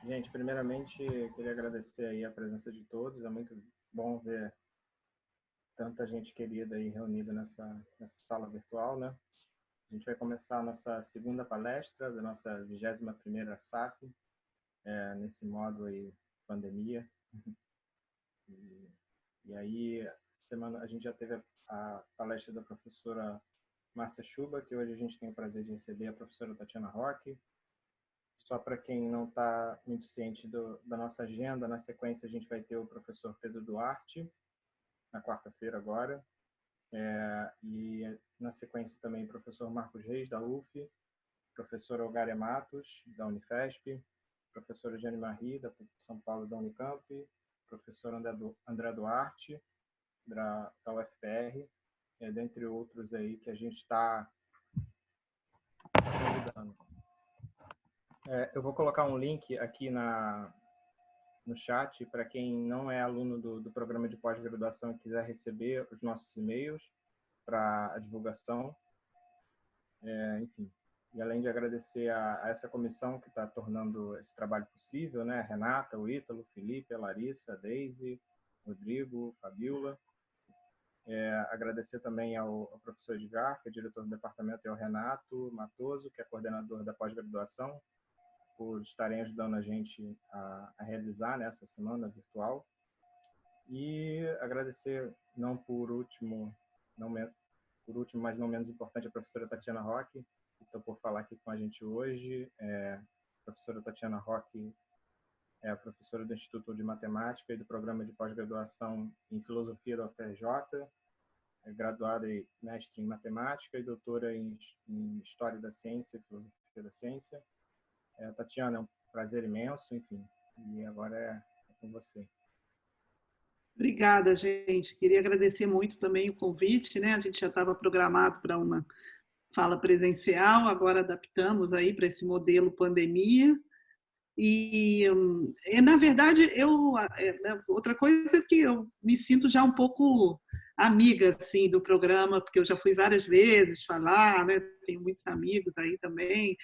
Gente, primeiramente, queria agradecer aí a presença de todos. É muito bom ver tanta gente querida aí reunida nessa sala virtual, né? A gente vai começar a nossa segunda palestra da nossa 21ª SAF, nesse modo aí, pandemia. E aí, semana a gente já teve a palestra da professora Márcia Chuba, que hoje a gente tem o prazer de receber a professora Tatiana Roque. Só para quem não está muito ciente da nossa agenda, na sequência a gente vai ter o professor Pedro Duarte, na quarta-feira agora, e na sequência também o professor Marcos Reis, da UF, professora Olgária Matos, da Unifesp, professora Jane Marie, da São Paulo, da Unicamp, professor André Duarte, da UFPR, dentre outros aí que a gente está convidando. Eu vou colocar um link aqui no chat para quem não é aluno do programa de pós-graduação e quiser receber os nossos e-mails para a divulgação. Enfim, e além de agradecer a essa comissão que está tornando esse trabalho possível, né? A Renata, o Ítalo, o Felipe, a Larissa, a Deise, Rodrigo, Fabiola. Agradecer também ao professor Edgar, que é diretor do departamento, e ao Renato Matoso, que é coordenador da pós-graduação, por estarem ajudando a gente a realizar nessa semana virtual. E agradecer, não por último, mas não menos importante, a professora Tatiana Roque, que topou falar aqui com a gente hoje. A professora Tatiana Roque é a professora do Instituto de Matemática e do Programa de Pós-Graduação em Filosofia da UFRJ, é graduada e mestre em Matemática e doutora em História da Ciência e Filosofia da Ciência. Tatiana, é um prazer imenso, enfim, e agora é com você. Obrigada, gente. Queria agradecer muito também o convite, né? A gente já estava programado para uma fala presencial, agora adaptamos aí para esse modelo pandemia. E na verdade, outra coisa é que eu me sinto já um pouco amiga assim, do programa, porque eu já fui várias vezes falar, né? Tenho muitos amigos aí também.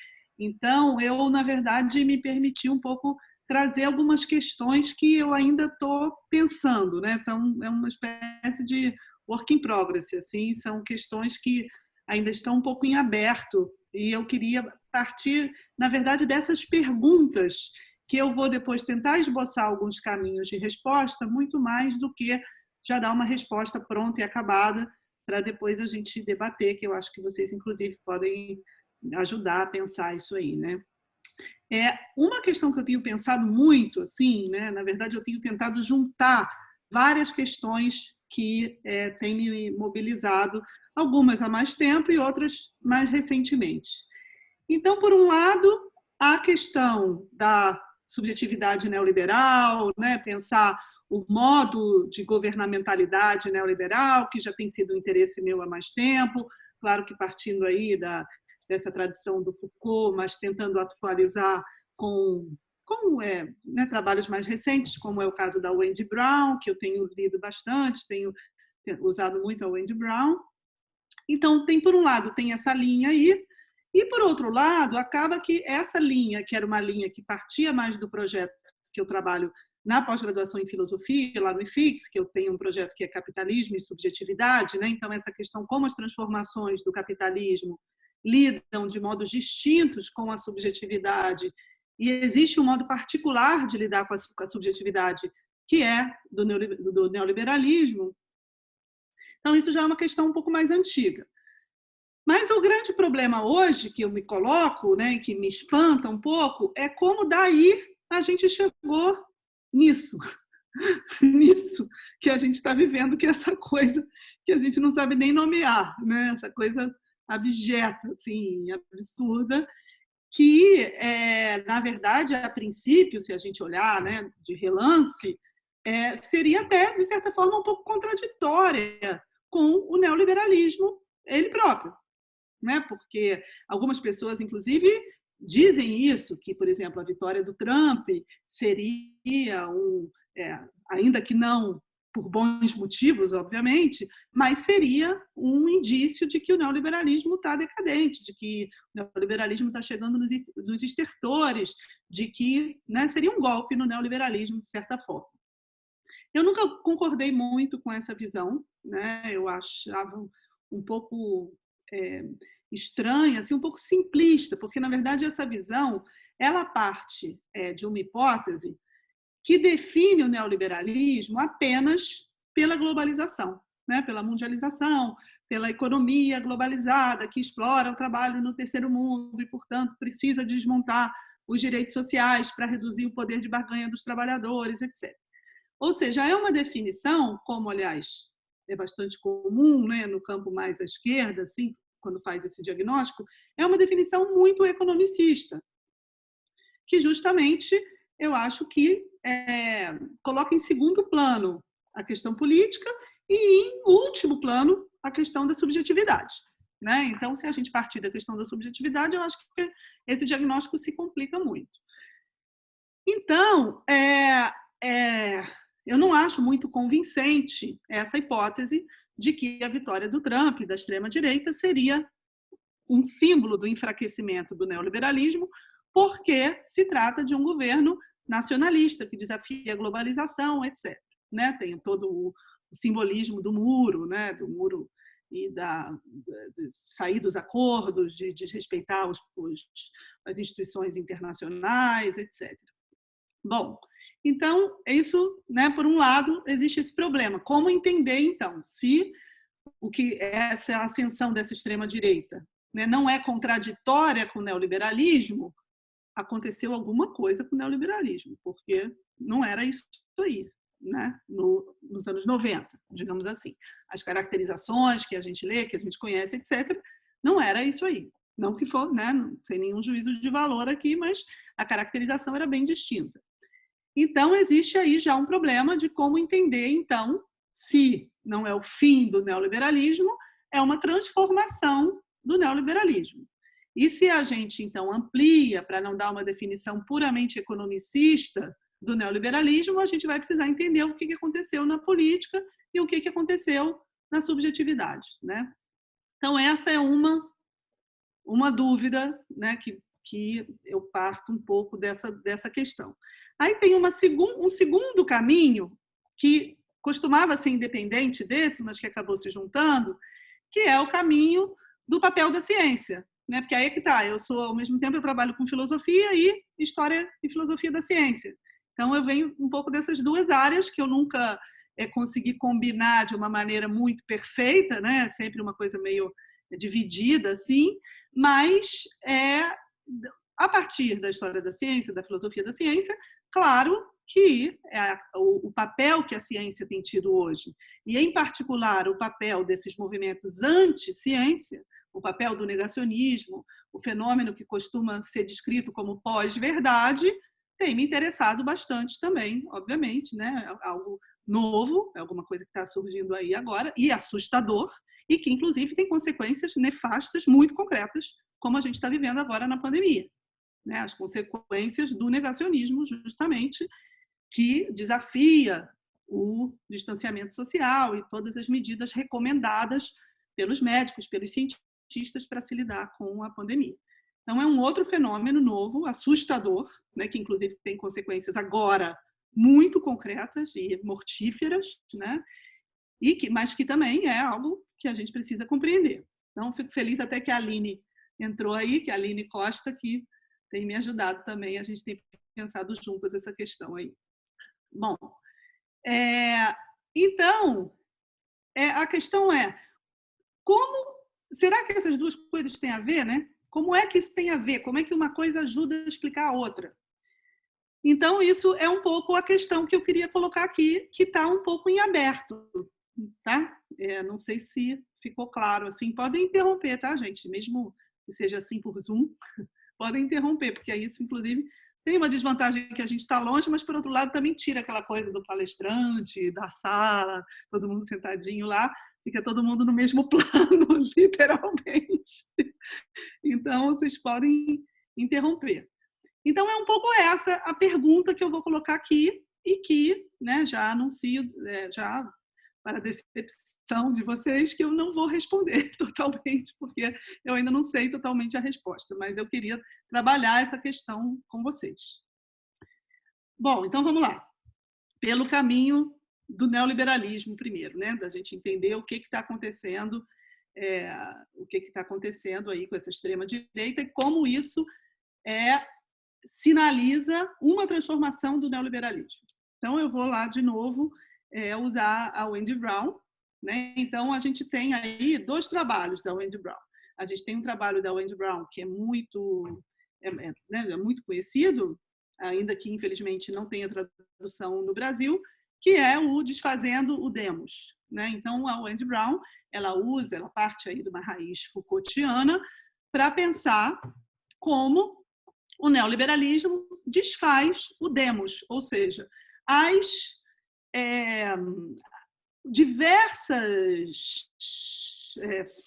Então, eu, na verdade, me permiti um pouco trazer algumas questões que eu ainda estou pensando, né? Então, é uma espécie de work in progress, assim, são questões que ainda estão um pouco em aberto, e eu queria partir, na verdade, dessas perguntas, que eu vou depois tentar esboçar alguns caminhos de resposta, muito mais do que já dar uma resposta pronta e acabada, para depois a gente debater, que eu acho que vocês, inclusive, podem ajudar a pensar isso aí, né? Uma questão que eu tenho pensado muito, assim, né? Na verdade, eu tenho tentado juntar várias questões que têm me mobilizado, algumas há mais tempo e outras mais recentemente. Então, por um lado, a questão da subjetividade neoliberal, né? Pensar o modo de governamentalidade neoliberal, que já tem sido um interesse meu há mais tempo, claro que partindo aí dessa tradição do Foucault, mas tentando atualizar com trabalhos mais recentes, como é o caso da Wendy Brown, que eu tenho lido bastante, tenho usado muito a Wendy Brown. Então, por um lado, tem essa linha aí, e, por outro lado, acaba que essa linha, que era uma linha que partia mais do projeto que eu trabalho na pós-graduação em filosofia, lá no IFIX, que eu tenho um projeto que é capitalismo e subjetividade, né? Então, essa questão como as transformações do capitalismo lidam de modos distintos com a subjetividade, e existe um modo particular de lidar com a subjetividade, que é do neoliberalismo. Então, isso já é uma questão um pouco mais antiga. Mas o grande problema hoje que eu me coloco, né, que me espanta um pouco, é como daí a gente chegou nisso. Nisso que a gente está vivendo, que é essa coisa que a gente não sabe nem nomear, né? Essa coisa abjeta, assim, absurda, que, na verdade, a princípio, se a gente olhar, né, de relance, seria até, de certa forma, um pouco contraditória com o neoliberalismo ele próprio, né? Porque algumas pessoas, inclusive, dizem isso, que, por exemplo, a vitória do Trump seria ainda que não por bons motivos, obviamente, mas seria um indício de que o neoliberalismo está decadente, de que o neoliberalismo está chegando nos estertores, de que, né, seria um golpe no neoliberalismo, de certa forma. Eu nunca concordei muito com essa visão, né? Eu achava um pouco estranha, assim, um pouco simplista, porque, na verdade, essa visão ela parte de uma hipótese que define o neoliberalismo apenas pela globalização, né? Pela mundialização, pela economia globalizada, que explora o trabalho no terceiro mundo e, portanto, precisa desmontar os direitos sociais para reduzir o poder de barganha dos trabalhadores, etc. Ou seja, é uma definição, como, aliás, é bastante comum, né, no campo mais à esquerda, assim, quando faz esse diagnóstico, é uma definição muito economicista, que justamente eu acho que coloca em segundo plano a questão política e, em último plano, a questão da subjetividade. Né? Então, se a gente partir da questão da subjetividade, eu acho que esse diagnóstico se complica muito. Então, eu não acho muito convincente essa hipótese de que a vitória do Trump e da extrema-direita seria um símbolo do enfraquecimento do neoliberalismo, porque se trata de um governo nacionalista que desafia a globalização, etc. Né? Tem todo o simbolismo do muro, né? Do muro e de sair dos acordos, de desrespeitar as instituições internacionais, etc. Bom, então, isso, né, por um lado, existe esse problema. Como entender, então, se o que essa ascensão dessa extrema-direita, né, não é contraditória com o neoliberalismo, aconteceu alguma coisa com o neoliberalismo, porque não era isso aí, né, nos anos 90, digamos assim. As caracterizações que a gente lê, que a gente conhece, etc., não era isso aí. Não que for, né, sem nenhum juízo de valor aqui, mas a caracterização era bem distinta. Então, existe aí já um problema de como entender, então, se não é o fim do neoliberalismo, é uma transformação do neoliberalismo. E se a gente, então, amplia para não dar uma definição puramente economicista do neoliberalismo, a gente vai precisar entender o que aconteceu na política e o que aconteceu na subjetividade. Né? Então, essa é uma dúvida, né, que eu parto um pouco dessa questão. Aí tem um segundo caminho, que costumava ser independente desse, mas que acabou se juntando, que é o caminho do papel da ciência. Né? Porque aí é que está, ao mesmo tempo eu trabalho com filosofia e história e filosofia da ciência. Então eu venho um pouco dessas duas áreas que eu nunca consegui combinar de uma maneira muito perfeita, né? Sempre uma coisa meio dividida, assim, mas a partir da história da ciência, da filosofia da ciência, claro que o papel que a ciência tem tido hoje, e em particular o papel desses movimentos anti-ciência, o papel do negacionismo, o fenômeno que costuma ser descrito como pós-verdade, tem me interessado bastante também, obviamente, né? Algo novo, é alguma coisa que está surgindo aí agora, e assustador, e que, inclusive, tem consequências nefastas muito concretas, como a gente está vivendo agora na pandemia. Né? As consequências do negacionismo, justamente, que desafia o distanciamento social e todas as medidas recomendadas pelos médicos, pelos cientistas para se lidar com a pandemia. Então, é um outro fenômeno novo, assustador, né, que inclusive tem consequências agora muito concretas e mortíferas, né, mas que também é algo que a gente precisa compreender. Então, fico feliz até que a Aline entrou aí, que a Aline Costa, que tem me ajudado também, a gente tem pensado juntas essa questão aí. Bom, então, a questão é, será que essas duas coisas têm a ver, né? Como é que isso tem a ver? Como é que uma coisa ajuda a explicar a outra? Então, isso é um pouco a questão que eu queria colocar aqui, que está um pouco em aberto, tá? Não sei se ficou claro, assim, podem interromper, tá, gente? Mesmo que seja assim por Zoom, podem interromper, porque isso, inclusive, tem uma desvantagem que a gente está longe, mas, por outro lado, também tira aquela coisa do palestrante, da sala, todo mundo sentadinho lá, fica todo mundo no mesmo plano, literalmente. Então, vocês podem interromper. Então, é um pouco essa a pergunta que eu vou colocar aqui, e que, né, já anuncio, já para a decepção de vocês, que eu não vou responder totalmente, porque eu ainda não sei totalmente a resposta, mas eu queria trabalhar essa questão com vocês. Bom, então vamos lá. Pelo caminho do neoliberalismo primeiro, né? Da gente entender o que está acontecendo, o que está acontecendo aí com essa extrema-direita e como isso sinaliza uma transformação do neoliberalismo. Então, eu vou lá de novo usar a Wendy Brown, né? Então, a gente tem aí 2 trabalhos da Wendy Brown. A gente tem um trabalho da Wendy Brown que é muito conhecido, ainda que infelizmente não tenha tradução no Brasil, que é o Desfazendo o Demos, né? Então, a Wendy Brown, ela parte aí de uma raiz Foucaultiana para pensar como o neoliberalismo desfaz o demos, ou seja, as diversas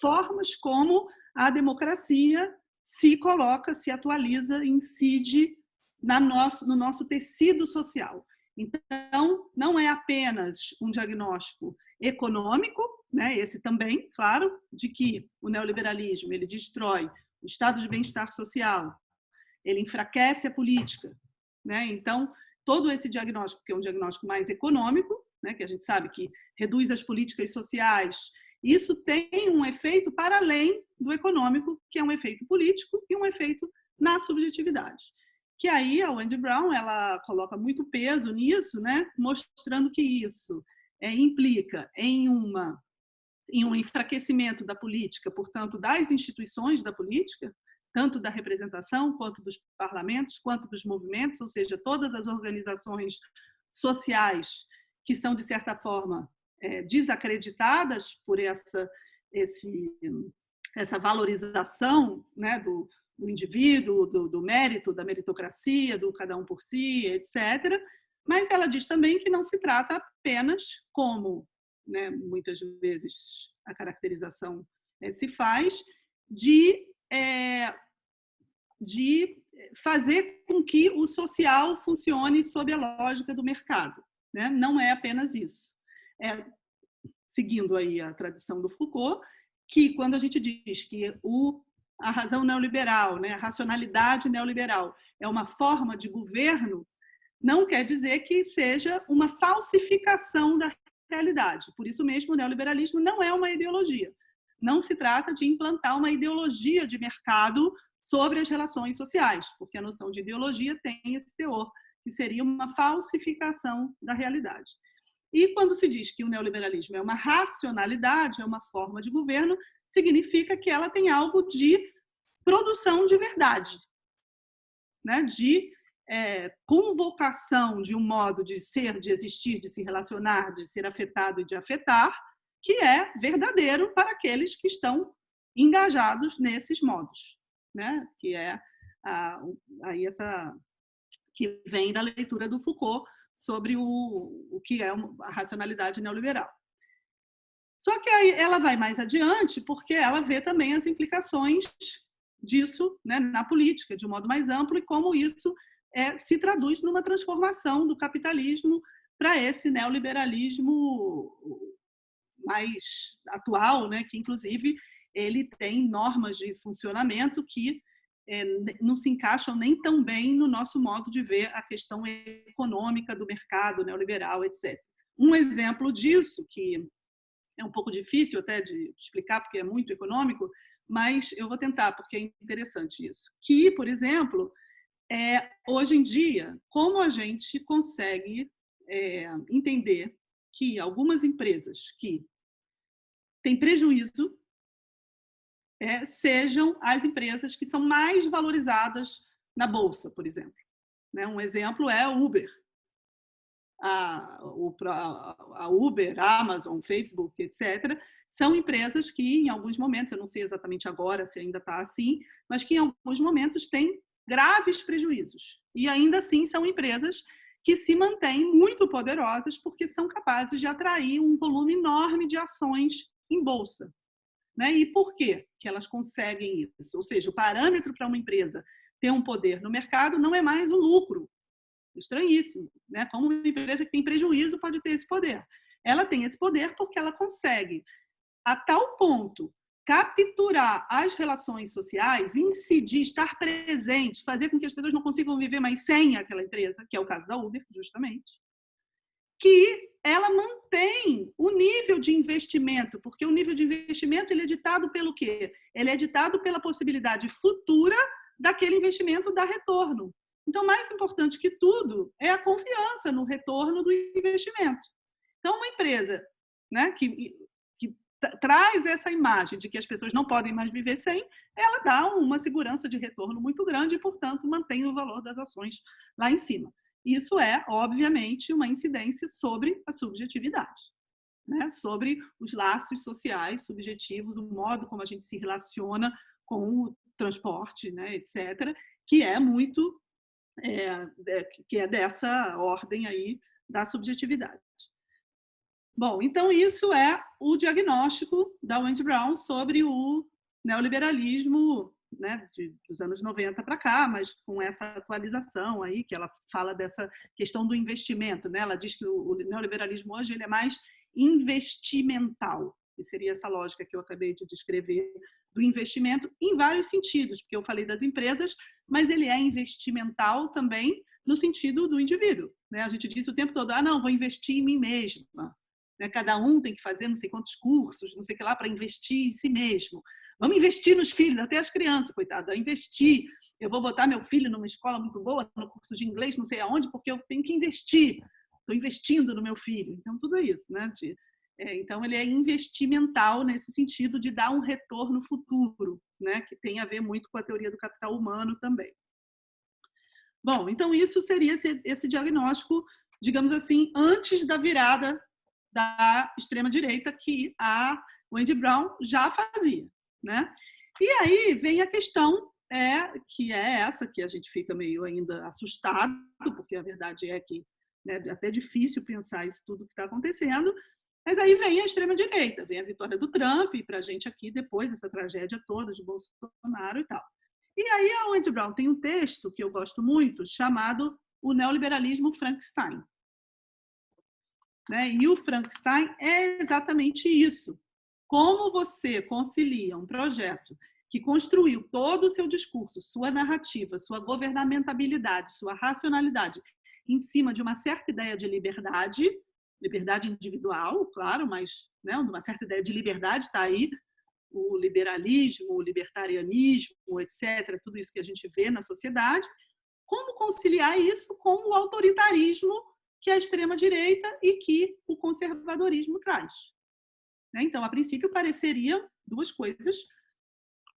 formas como a democracia se coloca, se atualiza, incide no nosso tecido social. Então, não é apenas um diagnóstico econômico, né, esse também, claro, de que o neoliberalismo ele destrói o estado de bem-estar social, ele enfraquece a política, né? Então, todo esse diagnóstico, que é um diagnóstico mais econômico, né, que a gente sabe que reduz as políticas sociais, isso tem um efeito para além do econômico, que é um efeito político e um efeito na subjetividade. Que aí a Wendy Brown ela coloca muito peso nisso, né, mostrando que isso implica em um enfraquecimento da política, portanto, das instituições da política, tanto da representação, quanto dos parlamentos, quanto dos movimentos, ou seja, todas as organizações sociais que são, de certa forma, desacreditadas por essa valorização, né, do indivíduo, do mérito, da meritocracia, do cada um por si, etc. Mas ela diz também que não se trata apenas como, né, muitas vezes a caracterização se faz, de fazer com que o social funcione sob a lógica do mercado, né? Não é apenas isso. Seguindo aí a tradição do Foucault, que quando a gente diz que a razão neoliberal, né, a racionalidade neoliberal é uma forma de governo, não quer dizer que seja uma falsificação da realidade. Por isso mesmo, o neoliberalismo não é uma ideologia. Não se trata de implantar uma ideologia de mercado sobre as relações sociais, porque a noção de ideologia tem esse teor, que seria uma falsificação da realidade. E quando se diz que o neoliberalismo é uma racionalidade, é uma forma de governo, significa que ela tem algo de produção de verdade, né? De convocação de um modo de ser, de existir, de se relacionar, de ser afetado e de afetar, que é verdadeiro para aqueles que estão engajados nesses modos, né? Que é aí essa que vem da leitura do Foucault sobre o que é a racionalidade neoliberal. Só que aí ela vai mais adiante porque ela vê também as implicações disso, né, na política, de um modo mais amplo, e como isso se traduz numa transformação do capitalismo para esse neoliberalismo mais atual, né, que inclusive ele tem normas de funcionamento que não se encaixam nem tão bem no nosso modo de ver a questão econômica do mercado neoliberal, etc. Um exemplo disso, que é um pouco difícil até de explicar, porque é muito econômico, mas eu vou tentar, porque é interessante isso. Que, por exemplo, hoje em dia, como a gente consegue entender que algumas empresas que têm prejuízo sejam as empresas que são mais valorizadas na Bolsa, por exemplo. Um exemplo é o Uber. A Uber, a Amazon, Facebook, etc., são empresas que, em alguns momentos, eu não sei exatamente agora se ainda está assim, mas que, em alguns momentos, têm graves prejuízos. E, ainda assim, são empresas que se mantêm muito poderosas porque são capazes de atrair um volume enorme de ações em Bolsa. E por quê que elas conseguem isso? Ou seja, o parâmetro para uma empresa ter um poder no mercado não é mais o lucro, Estranhíssimo, né? Como uma empresa que tem prejuízo pode ter esse poder? Ela tem esse poder porque ela consegue, a tal ponto, capturar as relações sociais, incidir, estar presente, fazer com que as pessoas não consigam viver mais sem aquela empresa, que é o caso da Uber, justamente, que ela mantém o nível de investimento, porque o nível de investimento ele é ditado pelo quê? Ele é ditado pela possibilidade futura daquele investimento dar retorno. Então, mais importante que tudo é a confiança no retorno do investimento. Então, uma empresa, né, que traz essa imagem de que as pessoas não podem mais viver sem, ela dá uma segurança de retorno muito grande e, portanto, mantém o valor das ações lá em cima. Isso é, obviamente, uma incidência sobre a subjetividade, né? Sobre os laços sociais subjetivos, o modo como a gente se relaciona com o transporte, né, etc., que é muito que é dessa ordem aí da subjetividade. Bom, então isso é o diagnóstico da Wendy Brown sobre o neoliberalismo, né, dos anos 90 para cá, mas com essa atualização aí, que ela fala dessa questão do investimento, né? Ela diz que o neoliberalismo hoje ele é mais investimental, que seria essa lógica que eu acabei de descrever do investimento em vários sentidos, porque eu falei das empresas, mas ele é investimental também no sentido do indivíduo, né? A gente diz o tempo todo, não, vou investir em mim mesma. Cada um tem que fazer não sei quantos cursos, não sei o que lá, para investir em si mesmo. Vamos investir nos filhos, até as crianças, coitado, investir. Eu vou botar meu filho numa escola muito boa, no curso de inglês, não sei aonde, porque eu tenho que investir. Estou investindo no meu filho. Então, tudo isso, né? Então, ele é investimental nesse sentido de dar um retorno futuro, né? Que tem a ver muito com a teoria do capital humano também. Bom, então isso seria esse diagnóstico, digamos assim, antes da virada da extrema-direita que a Wendy Brown já fazia, né? E aí vem a questão que é essa, que a gente fica meio ainda assustado, porque a verdade é que é até difícil pensar isso tudo que está acontecendo, mas aí vem a extrema-direita, vem a vitória do Trump, e para a gente aqui, depois dessa tragédia toda de Bolsonaro e tal. E aí a Wendy Brown tem um texto que eu gosto muito, chamado O Neoliberalismo Frankenstein. Né? E o Frankenstein é exatamente isso. Como você concilia um projeto que construiu todo o seu discurso, sua narrativa, sua governamentabilidade, sua racionalidade, em cima de uma certa ideia de liberdade individual, claro, mas né, uma certa ideia de liberdade está aí, o liberalismo, o libertarianismo, etc., tudo isso que a gente vê na sociedade, como conciliar isso com o autoritarismo que é a extrema-direita e que o conservadorismo traz. Então, a princípio, pareceria duas coisas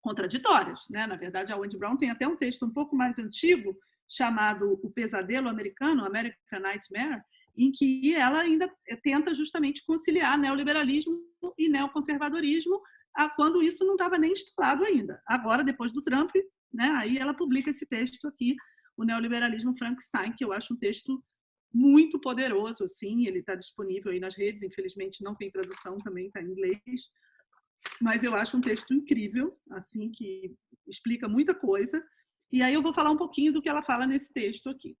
contraditórias. Na verdade, a Wendy Brown tem até um texto um pouco mais antigo, chamado O Pesadelo Americano, American Nightmare, em que ela ainda tenta justamente conciliar neoliberalismo e neoconservadorismo, quando isso não estava nem instalado ainda. Agora, depois do Trump, né, aí ela publica esse texto aqui, O Neoliberalismo Frankenstein, que eu acho um texto muito poderoso, assim, ele está disponível aí nas redes, infelizmente não tem tradução, também está em inglês, mas eu acho um texto incrível, assim, que explica muita coisa, e aí eu vou falar um pouquinho do que ela fala nesse texto aqui.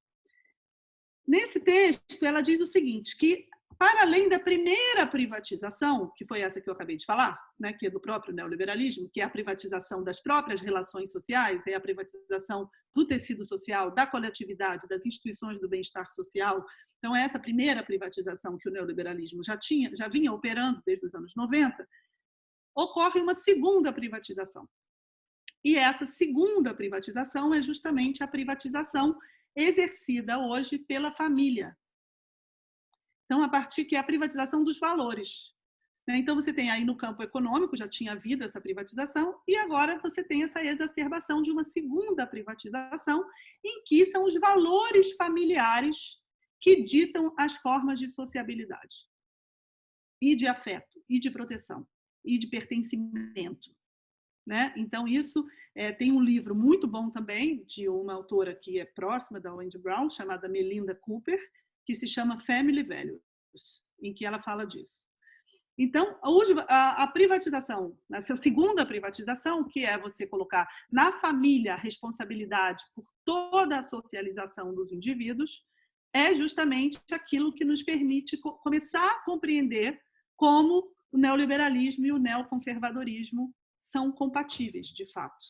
Nesse texto, ela diz o seguinte, que para além da primeira privatização, que foi essa que eu acabei de falar, né, que é do próprio neoliberalismo, que é a privatização das próprias relações sociais, é a privatização do tecido social, da coletividade, das instituições do bem-estar social. Então, essa primeira privatização que o neoliberalismo já vinha operando desde os anos 90, ocorre uma segunda privatização. E essa segunda privatização é justamente a privatização exercida hoje pela família. Então, a partir que é a privatização dos valores. Então, você tem aí no campo econômico, já tinha havido essa privatização, e agora você tem essa exacerbação de uma segunda privatização, em que são os valores familiares que ditam as formas de sociabilidade, e de afeto, e de proteção, e de pertencimento. Então, isso tem um livro muito bom também, de uma autora que é próxima da Wendy Brown, chamada Melinda Cooper, que se chama Family Values, em que ela fala disso. Então, a privatização, essa segunda privatização, que é você colocar na família a responsabilidade por toda a socialização dos indivíduos, é justamente aquilo que nos permite começar a compreender como o neoliberalismo e o neoconservadorismo são compatíveis, de fato.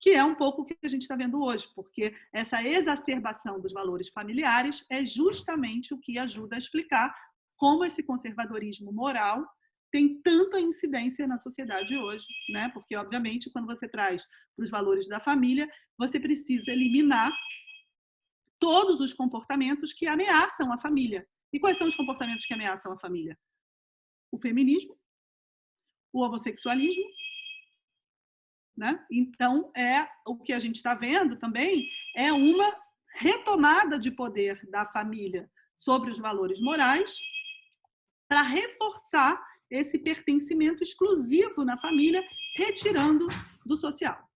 Que é um pouco o que a gente está vendo hoje, porque essa exacerbação dos valores familiares é justamente o que ajuda a explicar como esse conservadorismo moral tem tanta incidência na sociedade hoje, né? Porque, obviamente, quando você traz para os valores da família, você precisa eliminar todos os comportamentos que ameaçam a família. E quais são os comportamentos que ameaçam a família? O feminismo, o homossexualismo, né? Então, o que a gente está vendo também é uma retomada de poder da família sobre os valores morais para reforçar esse pertencimento exclusivo na família, retirando do social.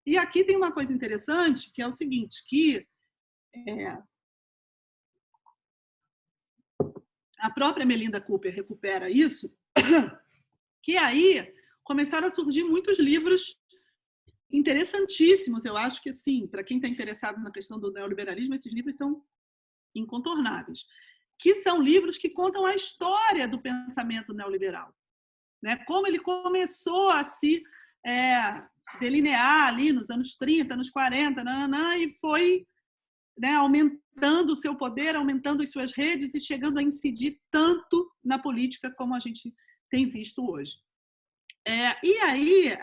E aqui tem uma coisa interessante, que é o seguinte, que a própria Melinda Cooper recupera isso, que aí começaram a surgir muitos livros interessantíssimos. Eu acho que, assim, para quem está interessado na questão do neoliberalismo, esses livros são incontornáveis, que são livros que contam a história do pensamento neoliberal, né? Como ele começou a se delinear ali nos anos 30, anos 40, e foi, né, aumentando o seu poder, aumentando as suas redes e chegando a incidir tanto na política como a gente tem visto hoje. E aí,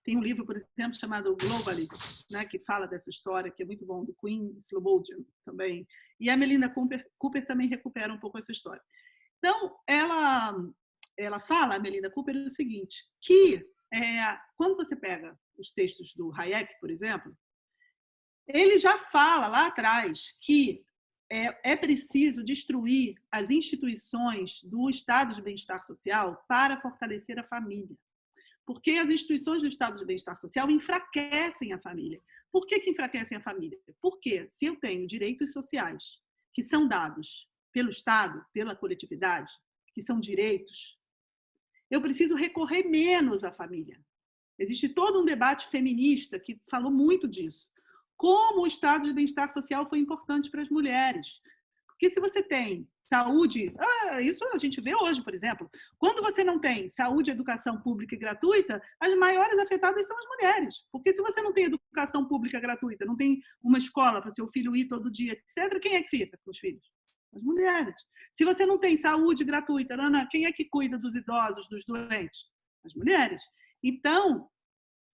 tem um livro, por exemplo, chamado Globalist, né, que fala dessa história, que é muito bom, do Quinn Slobodian também. E a Melinda Cooper também recupera um pouco essa história. Então, ela fala, a Melinda Cooper, o seguinte, que quando você pega os textos do Hayek, por exemplo, ele já fala lá atrás que é preciso destruir as instituições do estado de bem-estar social para fortalecer a família. Porque as instituições do estado de bem-estar social enfraquecem a família. Por que enfraquecem a família? Porque se eu tenho direitos sociais que são dados pelo Estado, pela coletividade, que são direitos, eu preciso recorrer menos à família. Existe todo um debate feminista que falou muito disso. Como o estado de bem-estar social foi importante para as mulheres. Porque se você tem saúde, isso a gente vê hoje, por exemplo, quando você não tem saúde, educação pública e gratuita, as maiores afetadas são as mulheres. Porque se você não tem educação pública gratuita, não tem uma escola para seu filho ir todo dia, etc., quem é que fica com os filhos? As mulheres. Se você não tem saúde gratuita, quem é que cuida dos idosos, dos doentes? As mulheres. Então,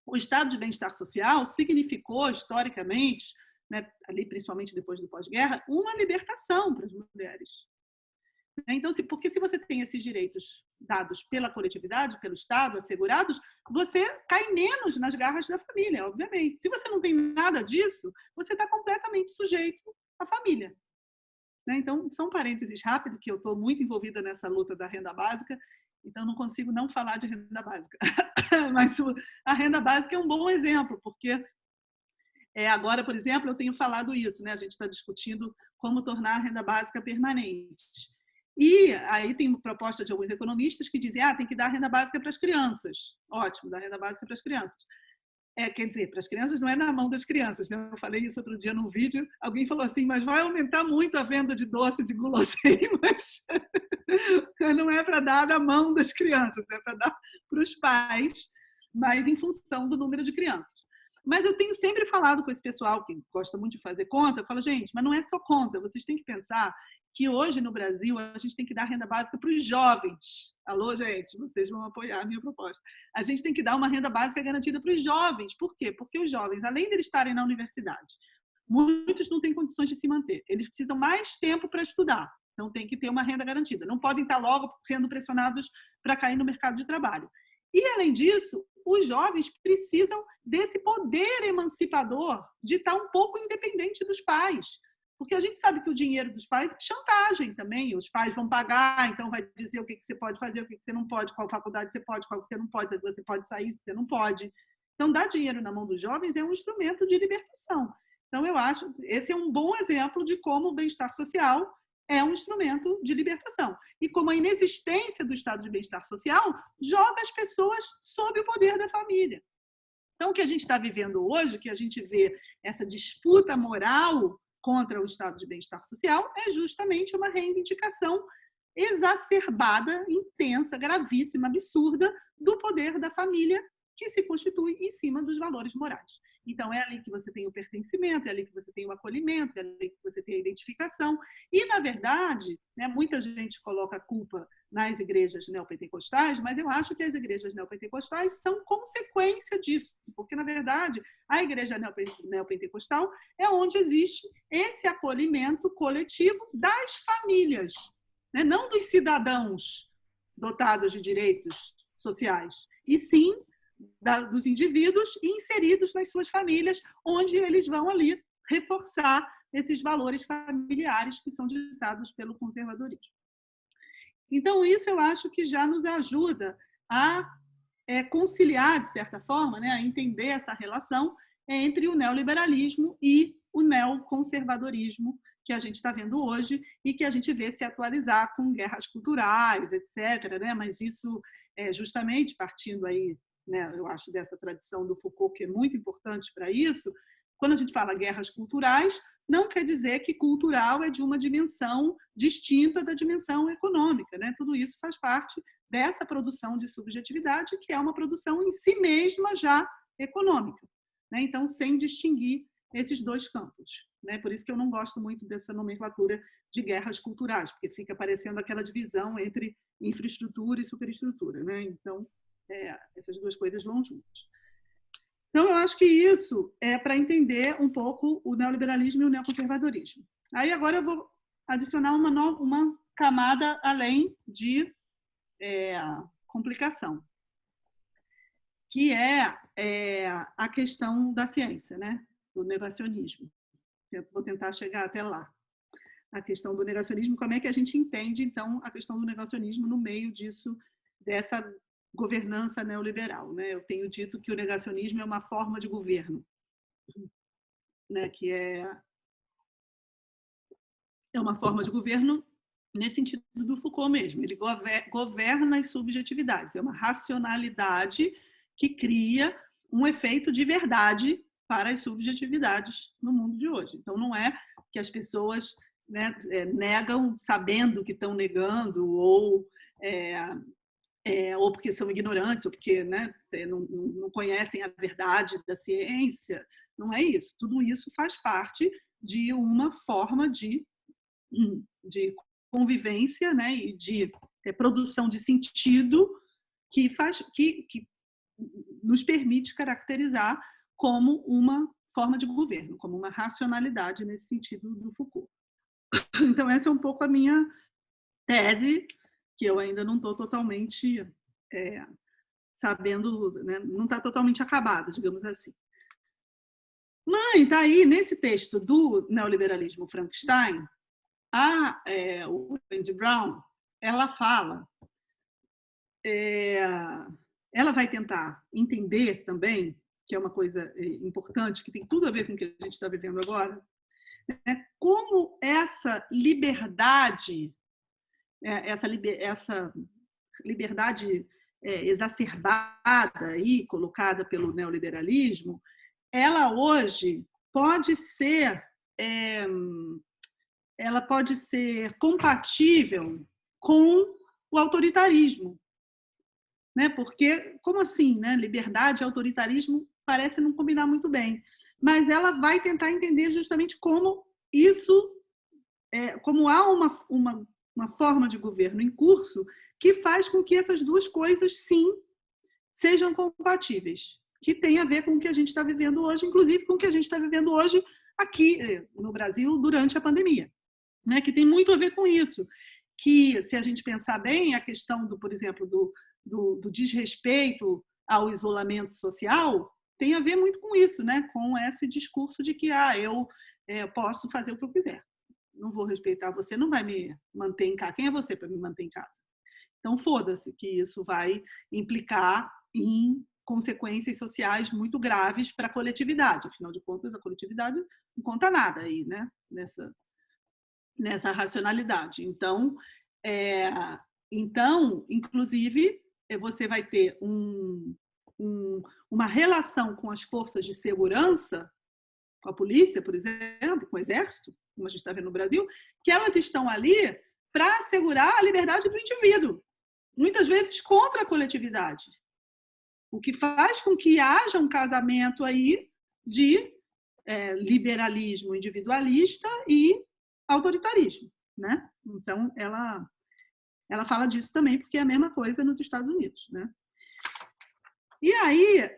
o estado de bem-estar social significou, historicamente, né, ali principalmente depois do pós-guerra, uma libertação para as mulheres. Então, porque se você tem esses direitos dados pela coletividade, pelo Estado, assegurados, você cai menos nas garras da família, obviamente. Se você não tem nada disso, você está completamente sujeito à família. Então, só um parênteses rápido, que eu estou muito envolvida nessa luta da renda básica, então não consigo não falar de renda básica. Mas a renda básica é um bom exemplo, porque agora, por exemplo, eu tenho falado isso, né? A gente está discutindo como tornar a renda básica permanente. E aí tem proposta de alguns economistas que dizem tem que dar renda básica para as crianças. Ótimo, dar renda básica para as crianças. Quer dizer, para as crianças não é na mão das crianças, né? Eu falei isso outro dia num vídeo, alguém falou assim, mas vai aumentar muito a venda de doces e guloseimas. Não é para dar na mão das crianças, é para dar para os pais, mas em função do número de crianças. Mas eu tenho sempre falado com esse pessoal que gosta muito de fazer conta, eu falo, gente, mas não é só conta, vocês têm que pensar que hoje no Brasil a gente tem que dar renda básica para os jovens. Alô, gente, vocês vão apoiar a minha proposta. A gente tem que dar uma renda básica garantida para os jovens. Por quê? Porque os jovens, além de eles estarem na universidade, muitos não têm condições de se manter. Eles precisam mais tempo para estudar. Então tem que ter uma renda garantida. Não podem estar logo sendo pressionados para cair no mercado de trabalho. E, além disso, os jovens precisam desse poder emancipador de estar um pouco independente dos pais. Porque a gente sabe que o dinheiro dos pais é chantagem também. Os pais vão pagar, então vai dizer o que você pode fazer, o que você não pode, qual faculdade você pode, qual você não pode, se você pode sair, se você não pode. Então, dar dinheiro na mão dos jovens é um instrumento de libertação. Então, eu acho que esse é um bom exemplo de como o bem-estar social é um instrumento de libertação. E como a inexistência do estado de bem-estar social joga as pessoas sob o poder da família. Então, o que a gente está vivendo hoje, que a gente vê essa disputa moral contra o estado de bem-estar social é justamente uma reivindicação exacerbada, intensa, gravíssima, absurda do poder da família que se constitui em cima dos valores morais. Então, é ali que você tem o pertencimento, é ali que você tem o acolhimento, é ali que você tem a identificação. E, na verdade, né, muita gente coloca a culpa nas igrejas neopentecostais, mas eu acho que as igrejas neopentecostais são consequência disso, porque, na verdade, a igreja neopentecostal é onde existe esse acolhimento coletivo das famílias, né, não dos cidadãos dotados de direitos sociais, e sim dos indivíduos inseridos nas suas famílias, onde eles vão ali reforçar esses valores familiares que são ditados pelo conservadorismo. Então, isso eu acho que já nos ajuda a conciliar, de certa forma, né, a entender essa relação entre o neoliberalismo e o neoconservadorismo que a gente está vendo hoje e que a gente vê se atualizar com guerras culturais, etc., né? Mas isso é justamente partindo aí, né, eu acho, dessa tradição do Foucault, que é muito importante para isso. Quando a gente fala guerras culturais, não quer dizer que cultural é de uma dimensão distinta da dimensão econômica, né? Tudo isso faz parte dessa produção de subjetividade, que é uma produção em si mesma já econômica, né? Então, sem distinguir esses dois campos, né? Por isso que eu não gosto muito dessa nomenclatura de guerras culturais, porque fica parecendo aquela divisão entre infraestrutura e superestrutura, né? Então, essas duas coisas vão juntas. Então, eu acho que isso é para entender um pouco o neoliberalismo e o neoconservadorismo. Aí, agora, eu vou adicionar uma camada além de complicação, que é a questão da ciência, né? Do negacionismo. Eu vou tentar chegar até lá. A questão do negacionismo, como é que a gente entende, então, a questão do negacionismo no meio disso, dessa governança neoliberal, né? Eu tenho dito que o negacionismo é uma forma de governo, né? Que é uma forma de governo nesse sentido do Foucault mesmo. Ele governa as subjetividades, é uma racionalidade que cria um efeito de verdade para as subjetividades no mundo de hoje. Então, não é que as pessoas, né, negam sabendo que estão negando, ou porque são ignorantes, ou porque, né, não conhecem a verdade da ciência. Não é isso. Tudo isso faz parte de uma forma de convivência, né, e de produção de sentido que nos permite caracterizar como uma forma de governo, como uma racionalidade nesse sentido do Foucault. Então, essa é um pouco a minha tese, que eu ainda não estou totalmente sabendo, né, não está totalmente acabada, digamos assim. Mas aí, nesse texto do neoliberalismo Frankenstein, o Wendy Brown, ela fala, ela vai tentar entender também, que é uma coisa importante, que tem tudo a ver com o que a gente está vivendo agora, né, como essa liberdade, essa liberdade exacerbada aí, colocada pelo neoliberalismo, ela hoje pode ser compatível com o autoritarismo, né? Porque, como assim, né? Liberdade e autoritarismo parece não combinar muito bem, mas ela vai tentar entender justamente como isso, como há uma forma de governo em curso que faz com que essas duas coisas, sim, sejam compatíveis, que tem a ver com o que a gente está vivendo hoje, inclusive com o que a gente está vivendo hoje aqui no Brasil durante a pandemia, né? Que tem muito a ver com isso, que, se a gente pensar bem, a questão, por exemplo, do desrespeito ao isolamento social tem a ver muito com isso, né? Com esse discurso de que eu posso fazer o que eu quiser, não vou respeitar você, não vai me manter em casa. Quem é você para me manter em casa? Então, foda-se, que isso vai implicar em consequências sociais muito graves para a coletividade. Afinal de contas, a coletividade não conta nada aí, né? Nessa racionalidade. Então, inclusive, você vai ter uma relação com as forças de segurança com a polícia, por exemplo, com o exército, como a gente está vendo no Brasil, que elas estão ali para assegurar a liberdade do indivíduo, muitas vezes contra a coletividade, o que faz com que haja um casamento aí de liberalismo individualista e autoritarismo, né? Então, ela fala disso também, porque é a mesma coisa nos Estados Unidos, né? E aí,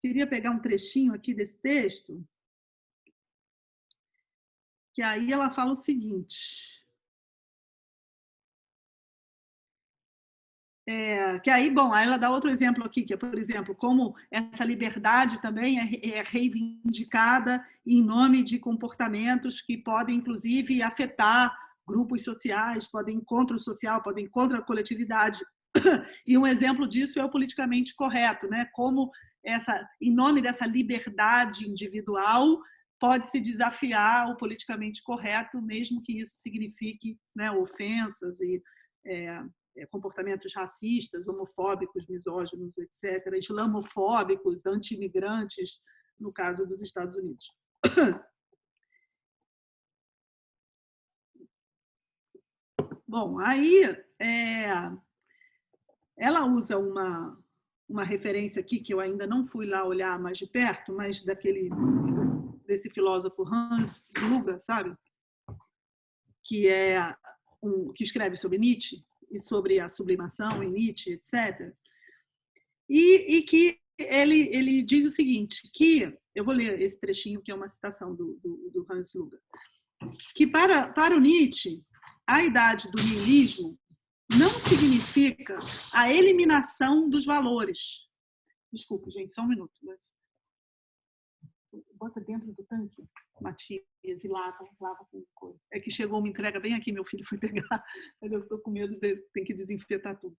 queria pegar um trechinho aqui desse texto, que aí ela fala o seguinte, que aí, bom, aí ela dá outro exemplo aqui, que é, por exemplo, como essa liberdade também é reivindicada em nome de comportamentos que podem, inclusive, afetar grupos sociais, podem ir contra o social, podem ir contra a coletividade. E um exemplo disso é o politicamente correto, né? Como em nome dessa liberdade individual, pode-se desafiar o politicamente correto, mesmo que isso signifique, né, ofensas e comportamentos racistas, homofóbicos, misóginos, etc., islamofóbicos, anti-imigrantes, no caso dos Estados Unidos. Bom, aí ela usa uma referência aqui, que eu ainda não fui lá olhar mais de perto, mas desse filósofo Hans Luga, sabe? Que que escreve sobre Nietzsche e sobre a sublimação em Nietzsche, etc. E que ele diz o seguinte, que eu vou ler esse trechinho, que é uma citação do Hans Luga, que para o Nietzsche, a idade do niilismo não significa a eliminação dos valores. Desculpa, gente, só um minuto. Bota dentro do tanque, Matias, e lava com coisa. É que chegou uma entrega bem aqui, meu filho foi pegar, mas eu estou com medo de ter que desinfetar tudo.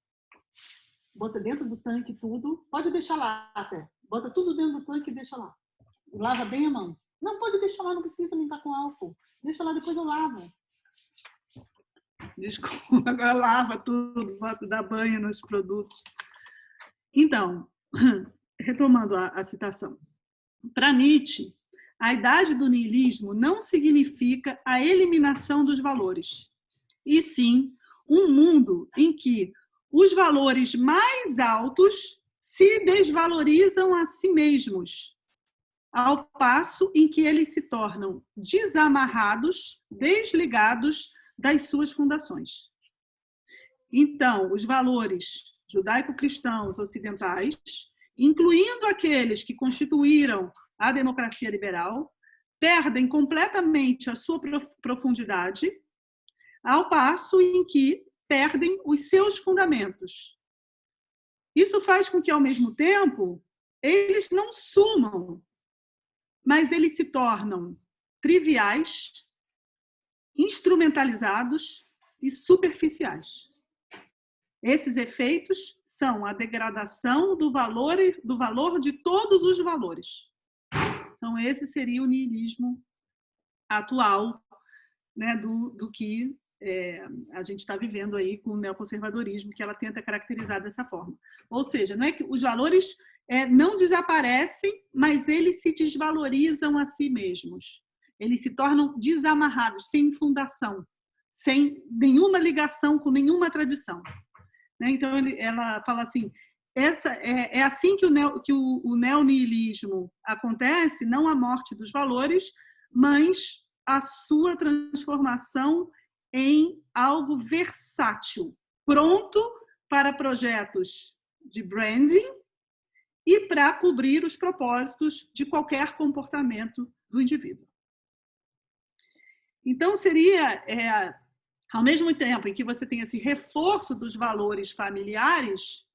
Bota dentro do tanque tudo, pode deixar lá até. Bota tudo dentro do tanque e deixa lá. Lava bem a mão. Não, pode deixar lá, não precisa limpar com álcool. Deixa lá, depois eu lavo. Desculpa, agora lava tudo, dá banho nos produtos. Então, retomando a citação. Para Nietzsche, a idade do niilismo não significa a eliminação dos valores, e sim um mundo em que os valores mais altos se desvalorizam a si mesmos, ao passo em que eles se tornam desamarrados, desligados das suas fundações. Então, os valores judaico-cristãos ocidentais, incluindo aqueles que constituíram a democracia liberal, perdem completamente a sua profundidade, ao passo em que perdem os seus fundamentos. Isso faz com que, ao mesmo tempo, eles não sumam, mas eles se tornam triviais, instrumentalizados e superficiais. Esses efeitos são a degradação do valor de todos os valores. Então, esse seria o niilismo atual, né, do que a gente está vivendo aí com o neoconservadorismo, que ela tenta caracterizar dessa forma. Ou seja, não é que os valores não desaparecem, mas eles se desvalorizam a si mesmos. Eles se tornam desamarrados, sem fundação, sem nenhuma ligação com nenhuma tradição. Então, ela fala assim, é assim que o neonihilismo acontece, não a morte dos valores, mas a sua transformação em algo versátil, pronto para projetos de branding e para cobrir os propósitos de qualquer comportamento do indivíduo. Então, seria, ao mesmo tempo em que você tem esse reforço dos valores familiares,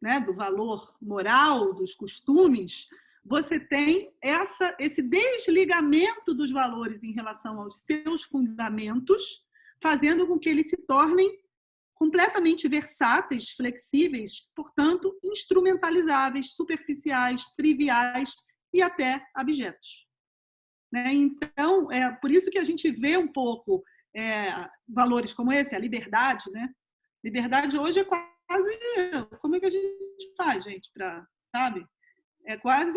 né, do valor moral, dos costumes, você tem esse desligamento dos valores em relação aos seus fundamentos, fazendo com que eles se tornem completamente versáteis, flexíveis, portanto, instrumentalizáveis, superficiais, triviais e até abjetos. Então, é por isso que a gente vê um pouco valores como esse, a liberdade, né? Liberdade hoje é quase... Como é que a gente faz, gente, sabe? É quase...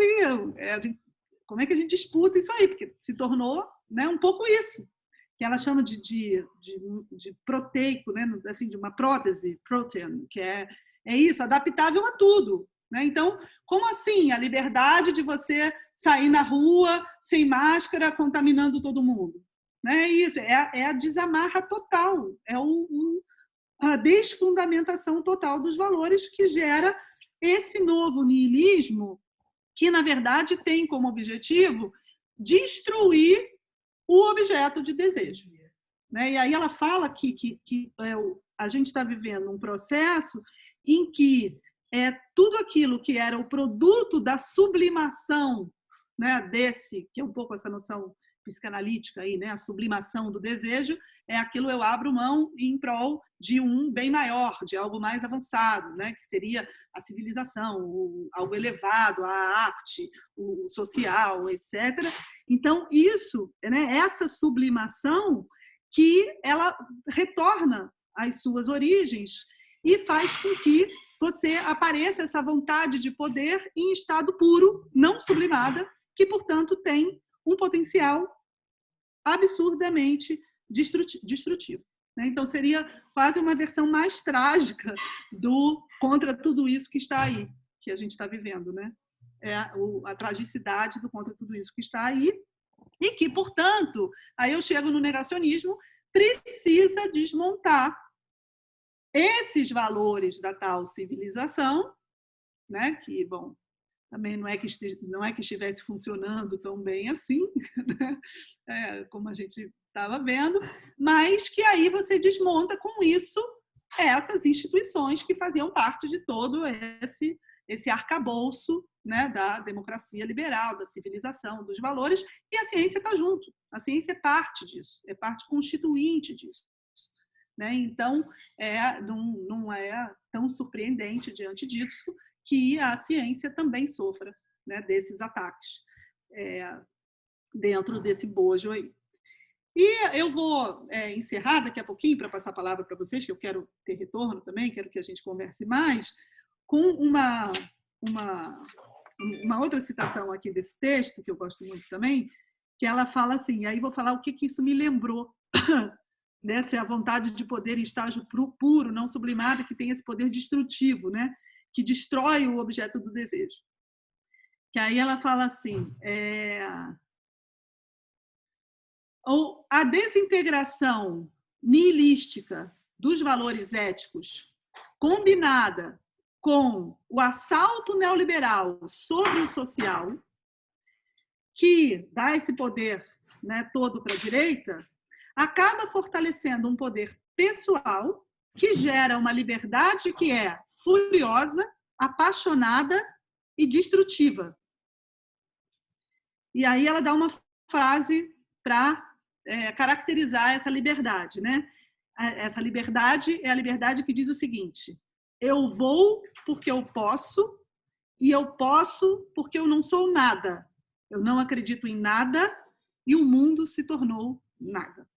Como é que a gente disputa isso aí? Porque se tornou, né, um pouco isso, que ela chama de proteico, né, assim, de uma prótese, protein, que é isso, adaptável a tudo. Né? Então, como assim a liberdade de você sair na rua sem máscara, contaminando todo mundo? Né? É isso, é a desamarra total, é a desfundamentação total dos valores que gera esse novo niilismo que, na verdade, tem como objetivo destruir o objeto de desejo. Né? E aí ela fala que a gente está vivendo um processo em que tudo aquilo que era o produto da sublimação, né, desse, que é um pouco essa noção psicanalítica aí, né, a sublimação do desejo, é aquilo eu abro mão em prol de um bem maior, de algo mais avançado, né, que seria a civilização, algo elevado, a arte, o social, etc. Então, isso, né, essa sublimação que ela retorna às suas origens e faz com que você apareça essa vontade de poder em estado puro, não sublimada, que, portanto, tem um potencial absurdamente destrutivo. Então, seria quase uma versão mais trágica do contra tudo isso que está aí, que a gente está vivendo. Né? É a tragicidade do contra tudo isso que está aí, e que, portanto, aí eu chego no negacionismo, precisa desmontar esses valores da tal civilização, né? Que, bom, também não é que estivesse funcionando tão bem assim, né? Como a gente estava vendo, mas que aí você desmonta com isso essas instituições que faziam parte de todo esse arcabouço, né, da democracia liberal, da civilização, dos valores, e a ciência está junto. A ciência é parte disso, é parte constituinte disso. Né? Então, não é tão surpreendente diante disso que a ciência também sofra, né, desses ataques dentro desse bojo aí. E eu vou encerrar daqui a pouquinho para passar a palavra para vocês, que eu quero ter retorno também, quero que a gente converse mais, com uma outra citação aqui desse texto, que eu gosto muito também, que ela fala assim, aí vou falar o que isso me lembrou, dessa é a vontade de poder em estágio puro, não sublimado, que tem esse poder destrutivo, né? Que destrói o objeto do desejo. Que aí ela fala assim, a desintegração nihilística dos valores éticos, combinada com o assalto neoliberal sobre o social, que dá esse poder, né, todo para a direita, acaba fortalecendo um poder pessoal que gera uma liberdade que é furiosa, apaixonada e destrutiva. E aí ela dá uma frase para caracterizar essa liberdade, né? Essa liberdade é a liberdade que diz o seguinte: eu vou porque eu posso, e eu posso porque eu não sou nada. Eu não acredito em nada e o mundo se tornou nada.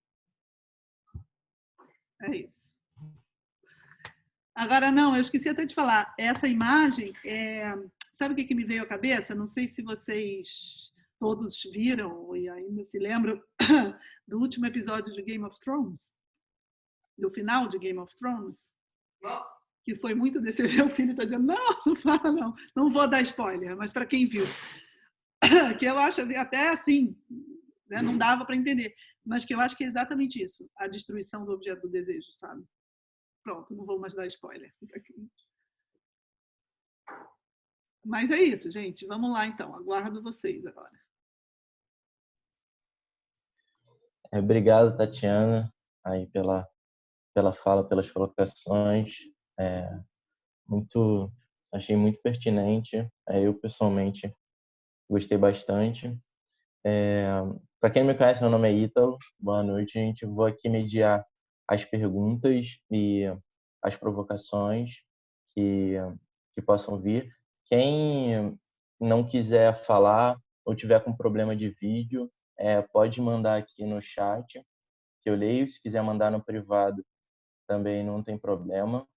É isso. Agora, não, eu esqueci até de falar. Essa imagem, sabe o que me veio à cabeça? Não sei se vocês todos viram e ainda se lembram do último episódio de Game of Thrones, do final de Game of Thrones, que foi muito desse. Meu filho está dizendo, não fala não vou dar spoiler, mas para quem viu, que eu acho até assim, né, não dava para entender, mas que eu acho que é exatamente isso, a destruição do objeto do desejo, sabe? Pronto, não vou mais dar spoiler. Mas é isso, gente. Vamos lá, então. Aguardo vocês agora. Obrigado, Tatiana, aí pela fala, pelas colocações. Achei muito pertinente. Eu, pessoalmente, gostei bastante. Para quem não me conhece, meu nome é Ítalo. Boa noite, gente. Vou aqui mediar as perguntas e as provocações que possam vir. Quem não quiser falar ou tiver com problema de vídeo, pode mandar aqui no chat, que eu leio. Se quiser mandar no privado, também não tem problema.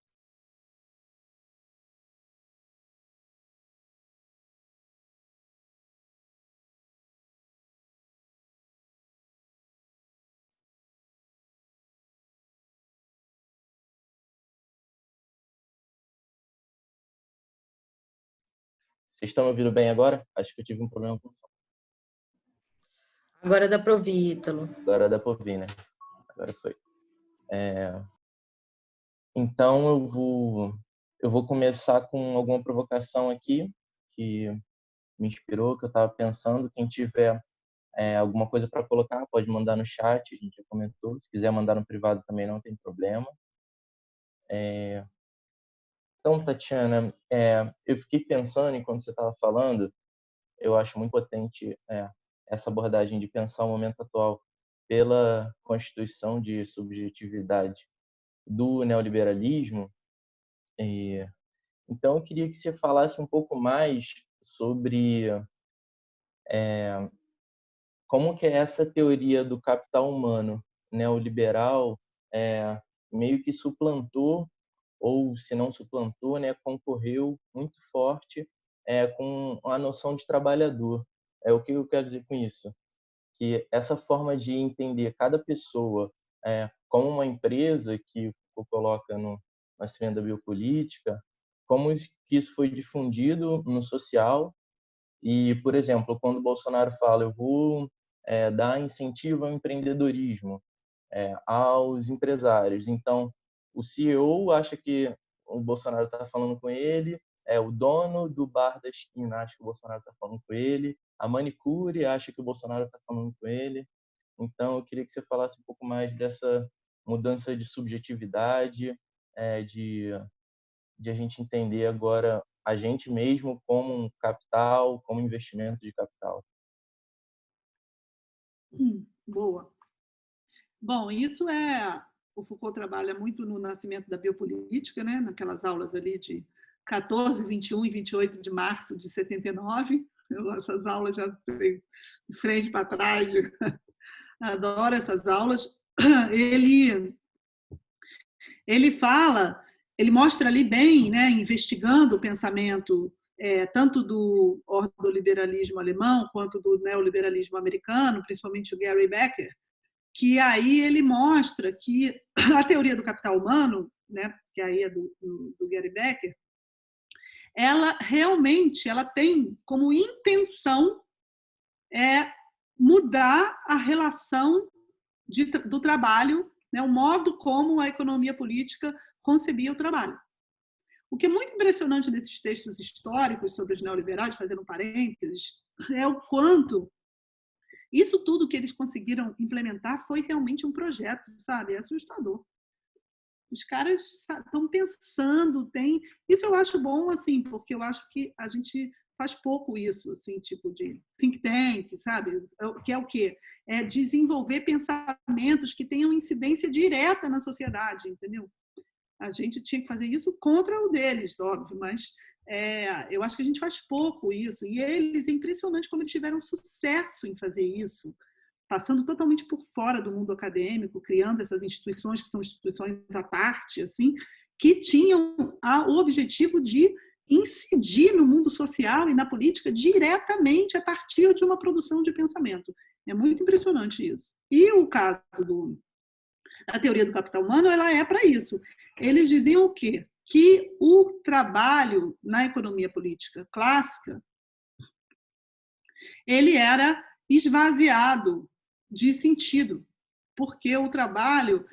Vocês estão me ouvindo bem agora? Acho que eu tive um problema com o som. Agora dá para ouvir, Ítalo. Agora dá para ouvir, né? Agora foi. Então, eu vou começar com alguma provocação aqui que me inspirou, que eu estava pensando. Quem tiver alguma coisa para colocar, pode mandar no chat, a gente já comentou. Se quiser mandar no privado também não tem problema. Então, Tatiana, eu fiquei pensando, enquanto você estava falando, eu acho muito potente essa abordagem de pensar o momento atual pela constituição de subjetividade do neoliberalismo. Então, eu queria que você falasse um pouco mais sobre como que essa teoria do capital humano neoliberal meio que suplantou, ou se não suplantou, né, concorreu muito forte com a noção de trabalhador. O que eu quero dizer com isso? Que essa forma de entender cada pessoa como uma empresa, que o coloca no nascimento da biopolítica, como que isso foi difundido no social. E, por exemplo, quando o Bolsonaro fala, eu vou dar incentivo ao empreendedorismo, aos empresários. Então, o CEO acha que o Bolsonaro está falando com ele, o dono do bar da esquina acha que o Bolsonaro está falando com ele, a manicure acha que o Bolsonaro está falando com ele. Então, eu queria que você falasse um pouco mais dessa mudança de subjetividade, de a gente entender agora a gente mesmo como um capital, como investimento de capital. Boa. Bom, isso o Foucault trabalha muito no nascimento da biopolítica, né? Naquelas aulas ali de 14, 21 e 28 de março de 79. Essas aulas já tem de frente para trás. Adoro essas aulas. Ele fala, ele mostra ali bem, né, investigando o pensamento tanto do ordoliberalismo alemão quanto do neoliberalismo americano, principalmente o Gary Becker, que aí ele mostra que a teoria do capital humano, né, que aí é do Gary Becker, ela realmente tem como intenção mudar a relação do trabalho, né, o modo como a economia política concebia o trabalho. O que é muito impressionante nesses textos históricos sobre os neoliberais, fazendo um parênteses, é o quanto isso tudo que eles conseguiram implementar foi realmente um projeto, sabe? É assustador. Os caras estão pensando, isso eu acho bom, assim, porque eu acho que a gente faz pouco isso, assim, tipo de think tank, sabe? Que é o quê? É desenvolver pensamentos que tenham incidência direta na sociedade, entendeu? A gente tinha que fazer isso contra o deles, óbvio, mas eu acho que a gente faz pouco isso. E eles, é impressionante como eles tiveram sucesso em fazer isso, passando totalmente por fora do mundo acadêmico, criando essas instituições que são instituições à parte, assim, que tinham o objetivo de incidir no mundo social e na política diretamente a partir de uma produção de pensamento. É muito impressionante isso. E o caso da teoria do capital humano, ela é para isso. Eles diziam o quê? Que o trabalho na economia política clássica ele era esvaziado de sentido, porque o trabalho,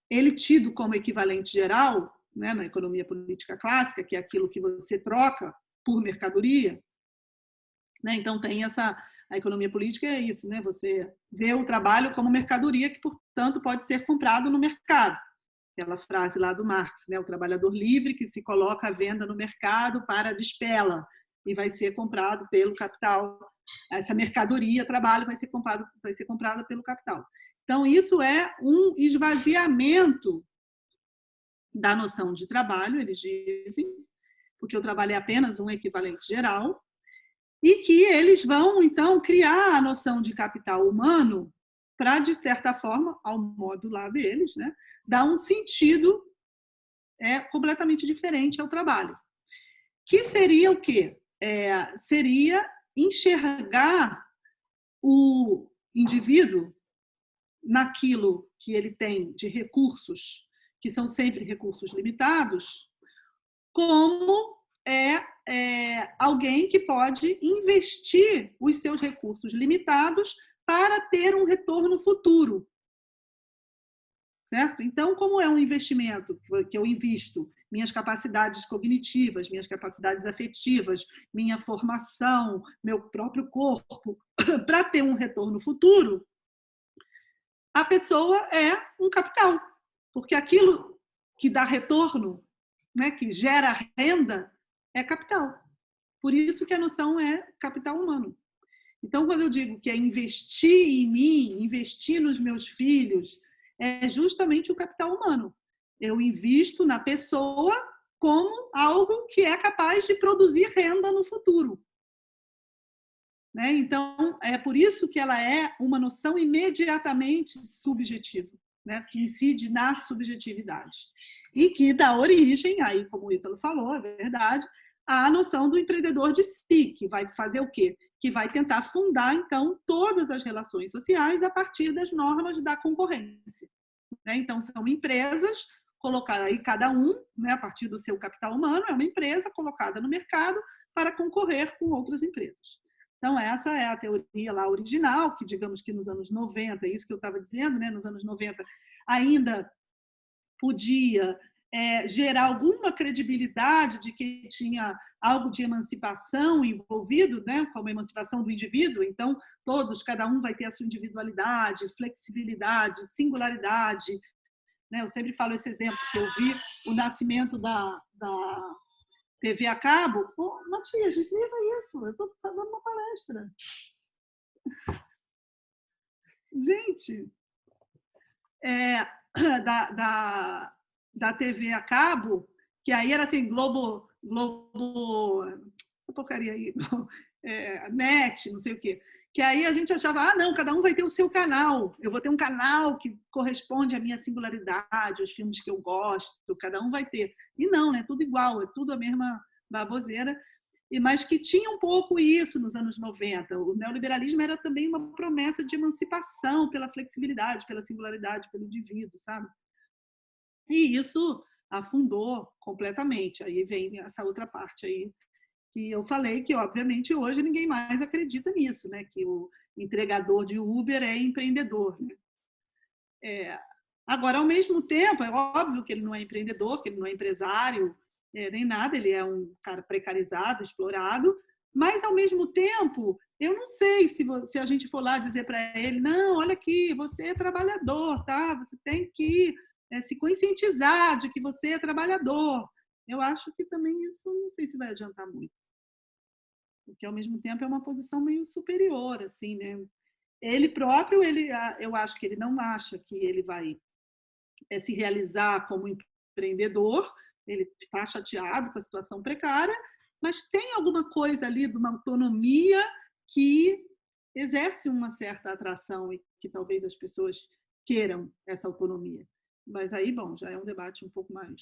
ele tido como equivalente geral, né, na economia política clássica, que é aquilo que você troca por mercadoria, né? Então tem a economia política é isso, né? Você vê o trabalho como mercadoria que, portanto, pode ser comprado no mercado. Aquela frase lá do Marx, né? O trabalhador livre que se coloca à venda no mercado para despela e vai ser comprado pelo capital. Essa mercadoria, trabalho, vai ser comprada pelo capital. Então, isso é um esvaziamento da noção de trabalho, eles dizem, porque o trabalho é apenas um equivalente geral, e que eles vão, então, criar a noção de capital humano para, de certa forma, ao modo lá deles, né, dar um sentido completamente diferente ao trabalho. Que seria o quê? Seria enxergar o indivíduo naquilo que ele tem de recursos, que são sempre recursos limitados, como alguém que pode investir os seus recursos limitados para ter um retorno futuro. Certo? Então, como é um investimento que eu invisto minhas capacidades cognitivas, minhas capacidades afetivas, minha formação, meu próprio corpo, para ter um retorno futuro, a pessoa é um capital. Porque aquilo que dá retorno, né, que gera renda, é capital. Por isso que a noção é capital humano. Então, quando eu digo que é investir em mim, investir nos meus filhos, é justamente o capital humano. Eu invisto na pessoa como algo que é capaz de produzir renda no futuro. Né? Então, é por isso que ela é uma noção imediatamente subjetiva, né? Que incide na subjetividade. E que dá origem, aí, como o Ítalo falou, é verdade, à noção do empreendedor de si, que vai fazer o quê? Que vai tentar fundar, então, todas as relações sociais a partir das normas da concorrência. Né? Então, são empresas colocadas aí, cada um, né, a partir do seu capital humano, é uma empresa colocada no mercado para concorrer com outras empresas. Então, essa é a teoria lá original, que digamos que nos anos 90, isso que eu estava dizendo, né, nos anos 90, ainda podia gerar alguma credibilidade de que tinha algo de emancipação envolvido, né, como a emancipação do indivíduo. Então, todos, cada um vai ter a sua individualidade, flexibilidade, singularidade. Né? Eu sempre falo esse exemplo, que eu vi o nascimento da TV a cabo. Oh, Matias, desliga isso, eu estou dando uma palestra. Gente, da TV a cabo, que aí era assim, Globo porcaria aí, net, não sei o quê. Que aí a gente achava, não, cada um vai ter o seu canal, eu vou ter um canal que corresponde à minha singularidade, aos filmes que eu gosto, cada um vai ter. E não, né? Tudo igual, é tudo a mesma baboseira, mas que tinha um pouco isso nos anos 90. O neoliberalismo era também uma promessa de emancipação pela flexibilidade, pela singularidade, pelo indivíduo, sabe? E isso afundou completamente. Aí vem essa outra parte aí que eu falei, que obviamente hoje ninguém mais acredita nisso, né? Que o entregador de Uber é empreendedor. Né? Agora, ao mesmo tempo, é óbvio que ele não é empreendedor, que ele não é empresário, nem nada, ele é um cara precarizado, explorado, mas, ao mesmo tempo, eu não sei se a gente for lá dizer para ele, não, olha aqui, você é trabalhador, tá? Você tem que se conscientizar de que você é trabalhador. Eu acho que também isso não sei se vai adiantar muito. Porque, ao mesmo tempo, é uma posição meio superior, assim, né? Ele próprio, eu acho que ele não acha que ele vai se realizar como empreendedor, ele está chateado com a situação precária, mas tem alguma coisa ali de uma autonomia que exerce uma certa atração e que talvez as pessoas queiram essa autonomia. Mas aí, bom, já é um debate um pouco mais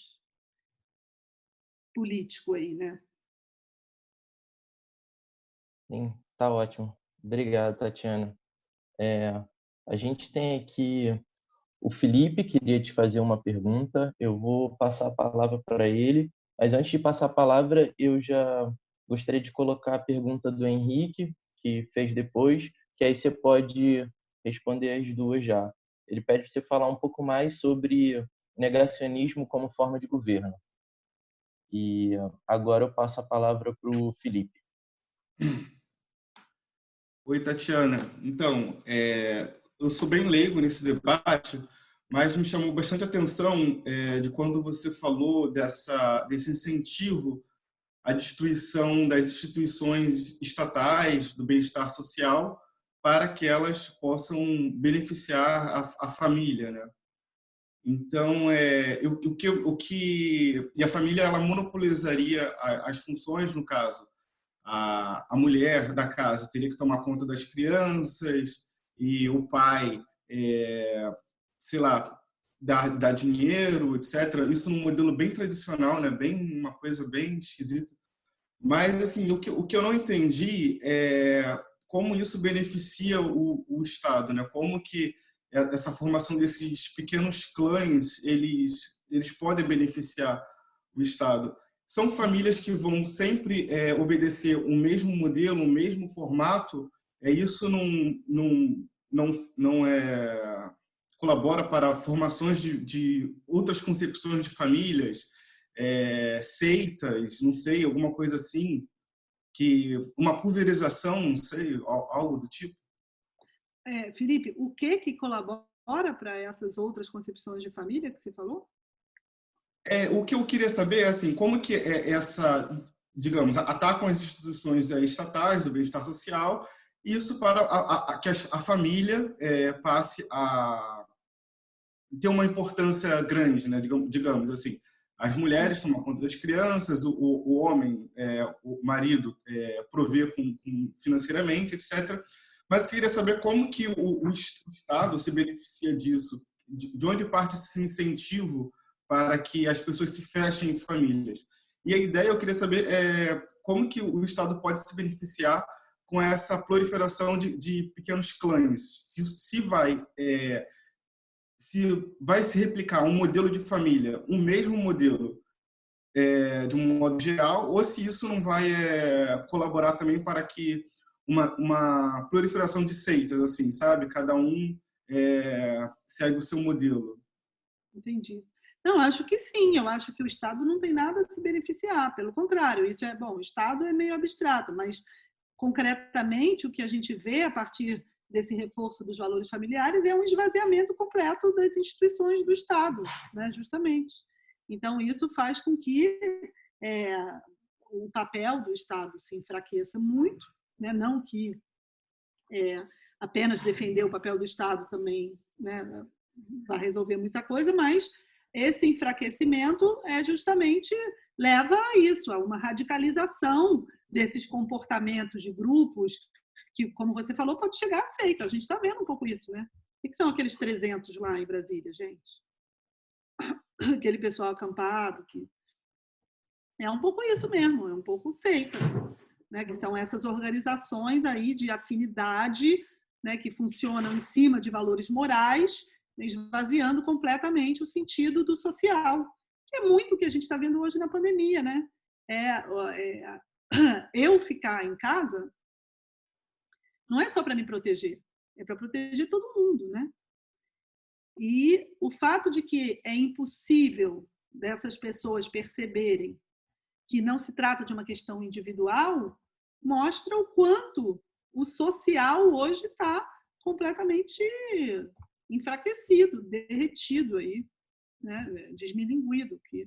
político aí, né? Sim, tá ótimo. Obrigado, Tatiana. A gente tem aqui o Felipe, queria te fazer uma pergunta. Eu vou passar a palavra para ele, mas antes de passar a palavra, eu já gostaria de colocar a pergunta do Henrique, que fez depois, que aí você pode responder as duas já. Ele pede para você falar um pouco mais sobre negacionismo como forma de governo. E agora eu passo a palavra para o Felipe. Oi, Tatiana. Então, eu sou bem leigo nesse debate, mas me chamou bastante atenção de quando você falou desse incentivo à destruição das instituições estatais, do bem-estar social, para que elas possam beneficiar a família, né? Então, e a família ela monopolizaria as funções, no caso. A mulher da casa teria que tomar conta das crianças e o pai, sei lá, dar dinheiro, etc. Isso num modelo bem tradicional, né? Bem, uma coisa bem esquisita. Mas, assim, o que eu não entendi é como isso beneficia o Estado, né? Como que essa formação desses pequenos clãs, eles podem beneficiar o Estado. são famílias que vão sempre obedecer o mesmo modelo, o mesmo formato. Isso não colabora para formações de outras concepções de famílias, seitas, não sei, alguma coisa assim, que uma pulverização, não sei, algo do tipo. Felipe, o que colabora para essas outras concepções de família que você falou? O que eu queria saber é assim, como que digamos, atacam as instituições estatais do bem-estar social, isso para que a família passe a ter uma importância grande, né? Digamos assim, as mulheres tomam conta das crianças, o homem, o marido, provê financeiramente, etc. Mas eu queria saber como que o Estado se beneficia disso, de onde parte esse incentivo para que as pessoas se fechem em famílias. E a ideia, eu queria saber, como que o Estado pode se beneficiar com essa proliferação de pequenos clãs. Se vai se replicar um modelo de família, um mesmo modelo, de um modo geral, ou se isso não vai colaborar também para que uma proliferação de seitas, assim, sabe? Cada um segue o seu modelo. Entendi. Não, acho que sim. Eu acho que o Estado não tem nada a se beneficiar. Pelo contrário, isso é bom. O Estado é meio abstrato, mas concretamente o que a gente vê a partir desse reforço dos valores familiares é um esvaziamento completo das instituições do Estado, né? Justamente. Então, isso faz com que o papel do Estado se enfraqueça muito, né? Não que apenas defender o papel do Estado também, né, vai resolver muita coisa, mas esse enfraquecimento justamente leva a isso, a uma radicalização desses comportamentos de grupos que, como você falou, pode chegar a seita. A gente está vendo um pouco isso, né? O que são aqueles 300 lá em Brasília, gente? Aquele pessoal acampado que é um pouco isso mesmo, é um pouco seita, né? Que são essas organizações aí de afinidade, né, que funcionam em cima de valores morais, esvaziando completamente o sentido do social, que é muito o que a gente está vendo hoje na pandemia, né? Eu ficar em casa não é só para me proteger, é para proteger todo mundo, né? E o fato de que é impossível dessas pessoas perceberem que não se trata de uma questão individual mostra o quanto o social hoje está completamente enfraquecido, derretido aí, né? Desmilinguido, que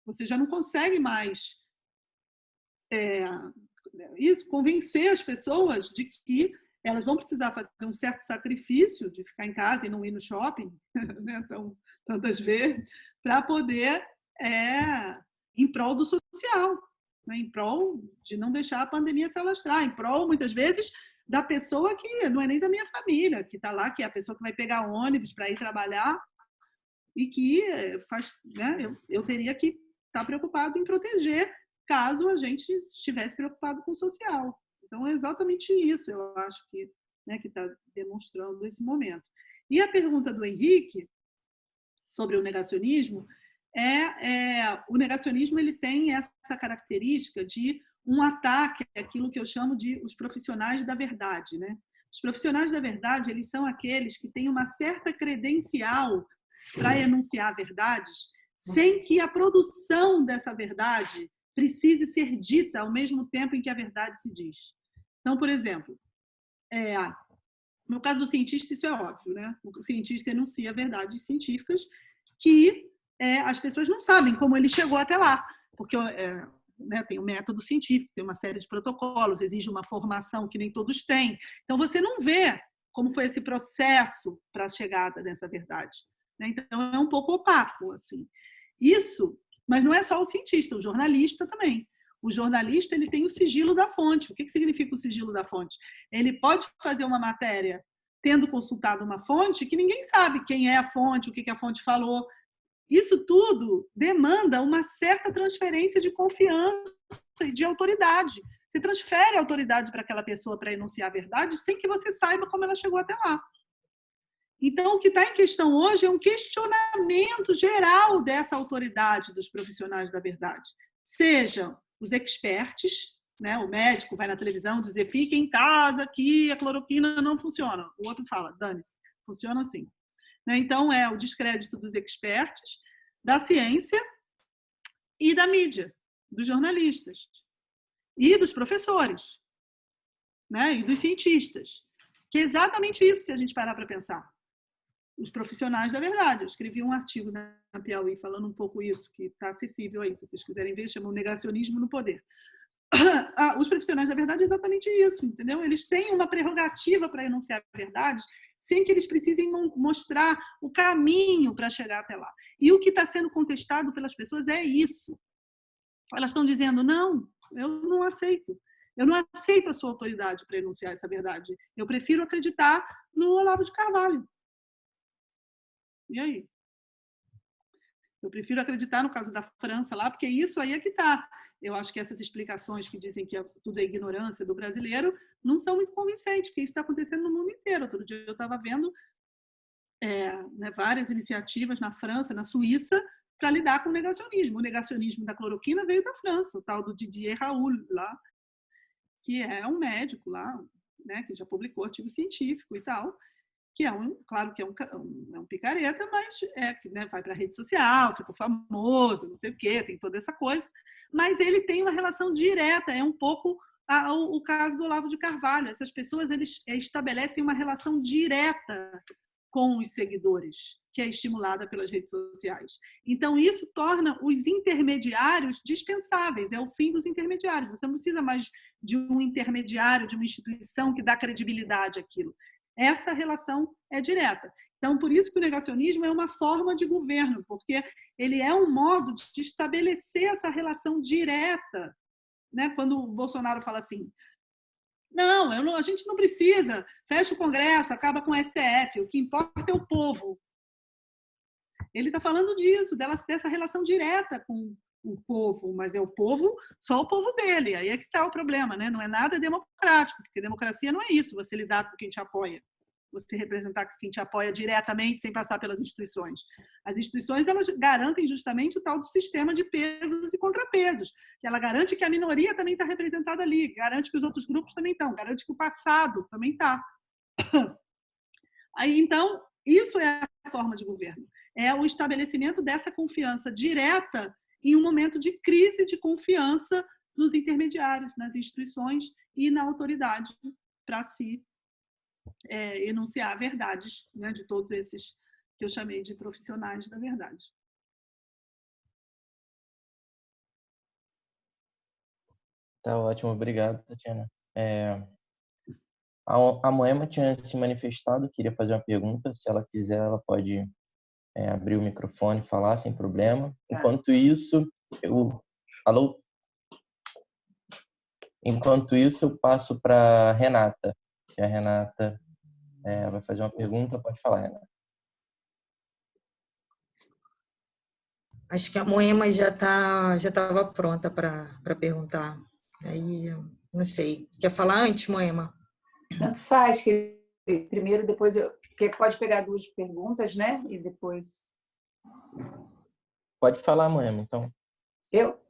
você já não consegue mais convencer as pessoas de que elas vão precisar fazer um certo sacrifício de ficar em casa e não ir no shopping, né, tantas vezes, para poder em prol do social, né, em prol de não deixar a pandemia se alastrar, em prol, muitas vezes, da pessoa que não é nem da minha família, que está lá, que é a pessoa que vai pegar ônibus para ir trabalhar e que faz, né, eu teria que estar preocupado em proteger caso a gente estivesse preocupado com o social. Então, é exatamente isso, eu acho que está demonstrando esse momento. E a pergunta do Henrique sobre o negacionismo o negacionismo ele tem essa característica de um ataque àquilo que eu chamo de os profissionais da verdade, né? Os profissionais da verdade, eles são aqueles que têm uma certa credencial para enunciar verdades, sem que a produção dessa verdade precise ser dita ao mesmo tempo em que a verdade se diz. Então, por exemplo, no caso do cientista, isso é óbvio, né? O cientista enuncia verdades científicas que as pessoas não sabem como ele chegou até lá, porque tem um método científico, tem uma série de protocolos, exige uma formação que nem todos têm. Então, você não vê como foi esse processo para a chegada dessa verdade, né? Então, é um pouco opaco, assim. Isso, mas não é só o cientista, o jornalista também. O jornalista ele tem o sigilo da fonte. O que significa o sigilo da fonte? Ele pode fazer uma matéria tendo consultado uma fonte que ninguém sabe quem é a fonte, o que a fonte falou. Isso tudo demanda uma certa transferência de confiança e de autoridade. Você transfere a autoridade para aquela pessoa para enunciar a verdade sem que você saiba como ela chegou até lá. Então, o que está em questão hoje é um questionamento geral dessa autoridade dos profissionais da verdade. sejam os experts, né? O médico vai na televisão dizer fique em casa que a cloroquina não funciona. O outro fala, dane-se, funciona assim. Né? Então, é o descrédito dos experts, da ciência e da mídia, dos jornalistas e dos professores, né? E dos cientistas. Que é exatamente isso, se a gente parar para pensar. Os profissionais da verdade. Eu escrevi um artigo na Piauí falando um pouco isso, que está acessível aí, se vocês quiserem ver, chama o Negacionismo no Poder. Os profissionais da verdade é exatamente isso, entendeu? Eles têm uma prerrogativa para enunciar a verdade sem que eles precisem mostrar o caminho para chegar até lá. E o que está sendo contestado pelas pessoas é isso. Elas estão dizendo, não, eu não aceito. Eu não aceito a sua autoridade para enunciar essa verdade. Eu prefiro acreditar no Olavo de Carvalho. E aí? Eu prefiro acreditar no caso da França lá, porque isso aí é que está. Eu acho que essas explicações que dizem que tudo é ignorância do brasileiro não são muito convincentes, porque isso está acontecendo no mundo inteiro. Outro dia eu estava vendo né, várias iniciativas na França, na Suíça, para lidar com o negacionismo. O negacionismo da cloroquina veio da França, o tal do Didier Raoult lá, que é um médico lá, né, que já publicou artigo científico e tal, que claro que é um picareta, mas né, vai para a rede social, ficou famoso, não sei o quê, tem toda essa coisa, mas ele tem uma relação direta, é um pouco o caso do Olavo de Carvalho. Essas pessoas eles estabelecem uma relação direta com os seguidores, que é estimulada pelas redes sociais. Então, isso torna os intermediários dispensáveis, é o fim dos intermediários. Você não precisa mais de um intermediário, de uma instituição que dá credibilidade àquilo. Essa relação é direta. Então, por isso que o negacionismo é uma forma de governo, porque ele é um modo de estabelecer essa relação direta. Né? Quando o Bolsonaro fala assim, não, a gente não precisa, fecha o Congresso, acaba com o STF, o que importa é o povo. Ele está falando disso, dessa relação direta com o povo, mas é o povo, só o povo dele. Aí é que está o problema, né? Não é nada democrático, porque democracia não é isso, você lidar com quem te apoia, você representar quem te apoia diretamente sem passar pelas instituições. As instituições elas garantem justamente o tal do sistema de pesos e contrapesos, que ela garante que a minoria também está representada ali, garante que os outros grupos também estão, garante que o passado também está. Aí, então, isso é a forma de governo. É o estabelecimento dessa confiança direta em um momento de crise de confiança nos intermediários, nas instituições e na autoridade para se enunciar verdades, né, de todos esses que eu chamei de profissionais da verdade. Tá ótimo, obrigado, Tatiana. A Moema tinha se manifestado, queria fazer uma pergunta. Se ela quiser, ela pode abrir o microfone e falar sem problema. Tá. Enquanto isso, alô? Enquanto isso, eu passo para Renata. Se a Renata vai fazer uma pergunta, pode falar, Renata. Acho que a Moema já estava pronta para perguntar. Aí, não sei. Quer falar antes, Moema? Tanto faz, que primeiro, depois porque pode pegar duas perguntas, né? E depois. Pode falar, Moema, então. Eu?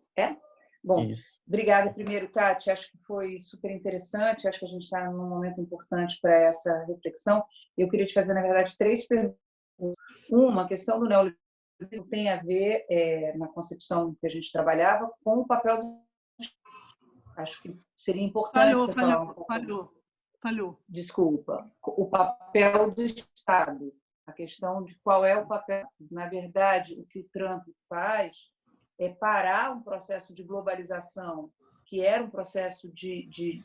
Bom, Isso. Obrigada primeiro, Tati. Acho que foi super interessante. Acho que a gente está num momento importante para essa reflexão. Eu queria te fazer, na verdade, 3 perguntas. Uma, a questão do neoliberalismo tem a ver, na concepção que a gente trabalhava, com o papel do... Acho que seria importante você falar um pouco. Falhou. Desculpa. O papel do Estado. A questão de qual é o papel. Na verdade, o que o Trump faz é parar um processo de globalização que era um processo de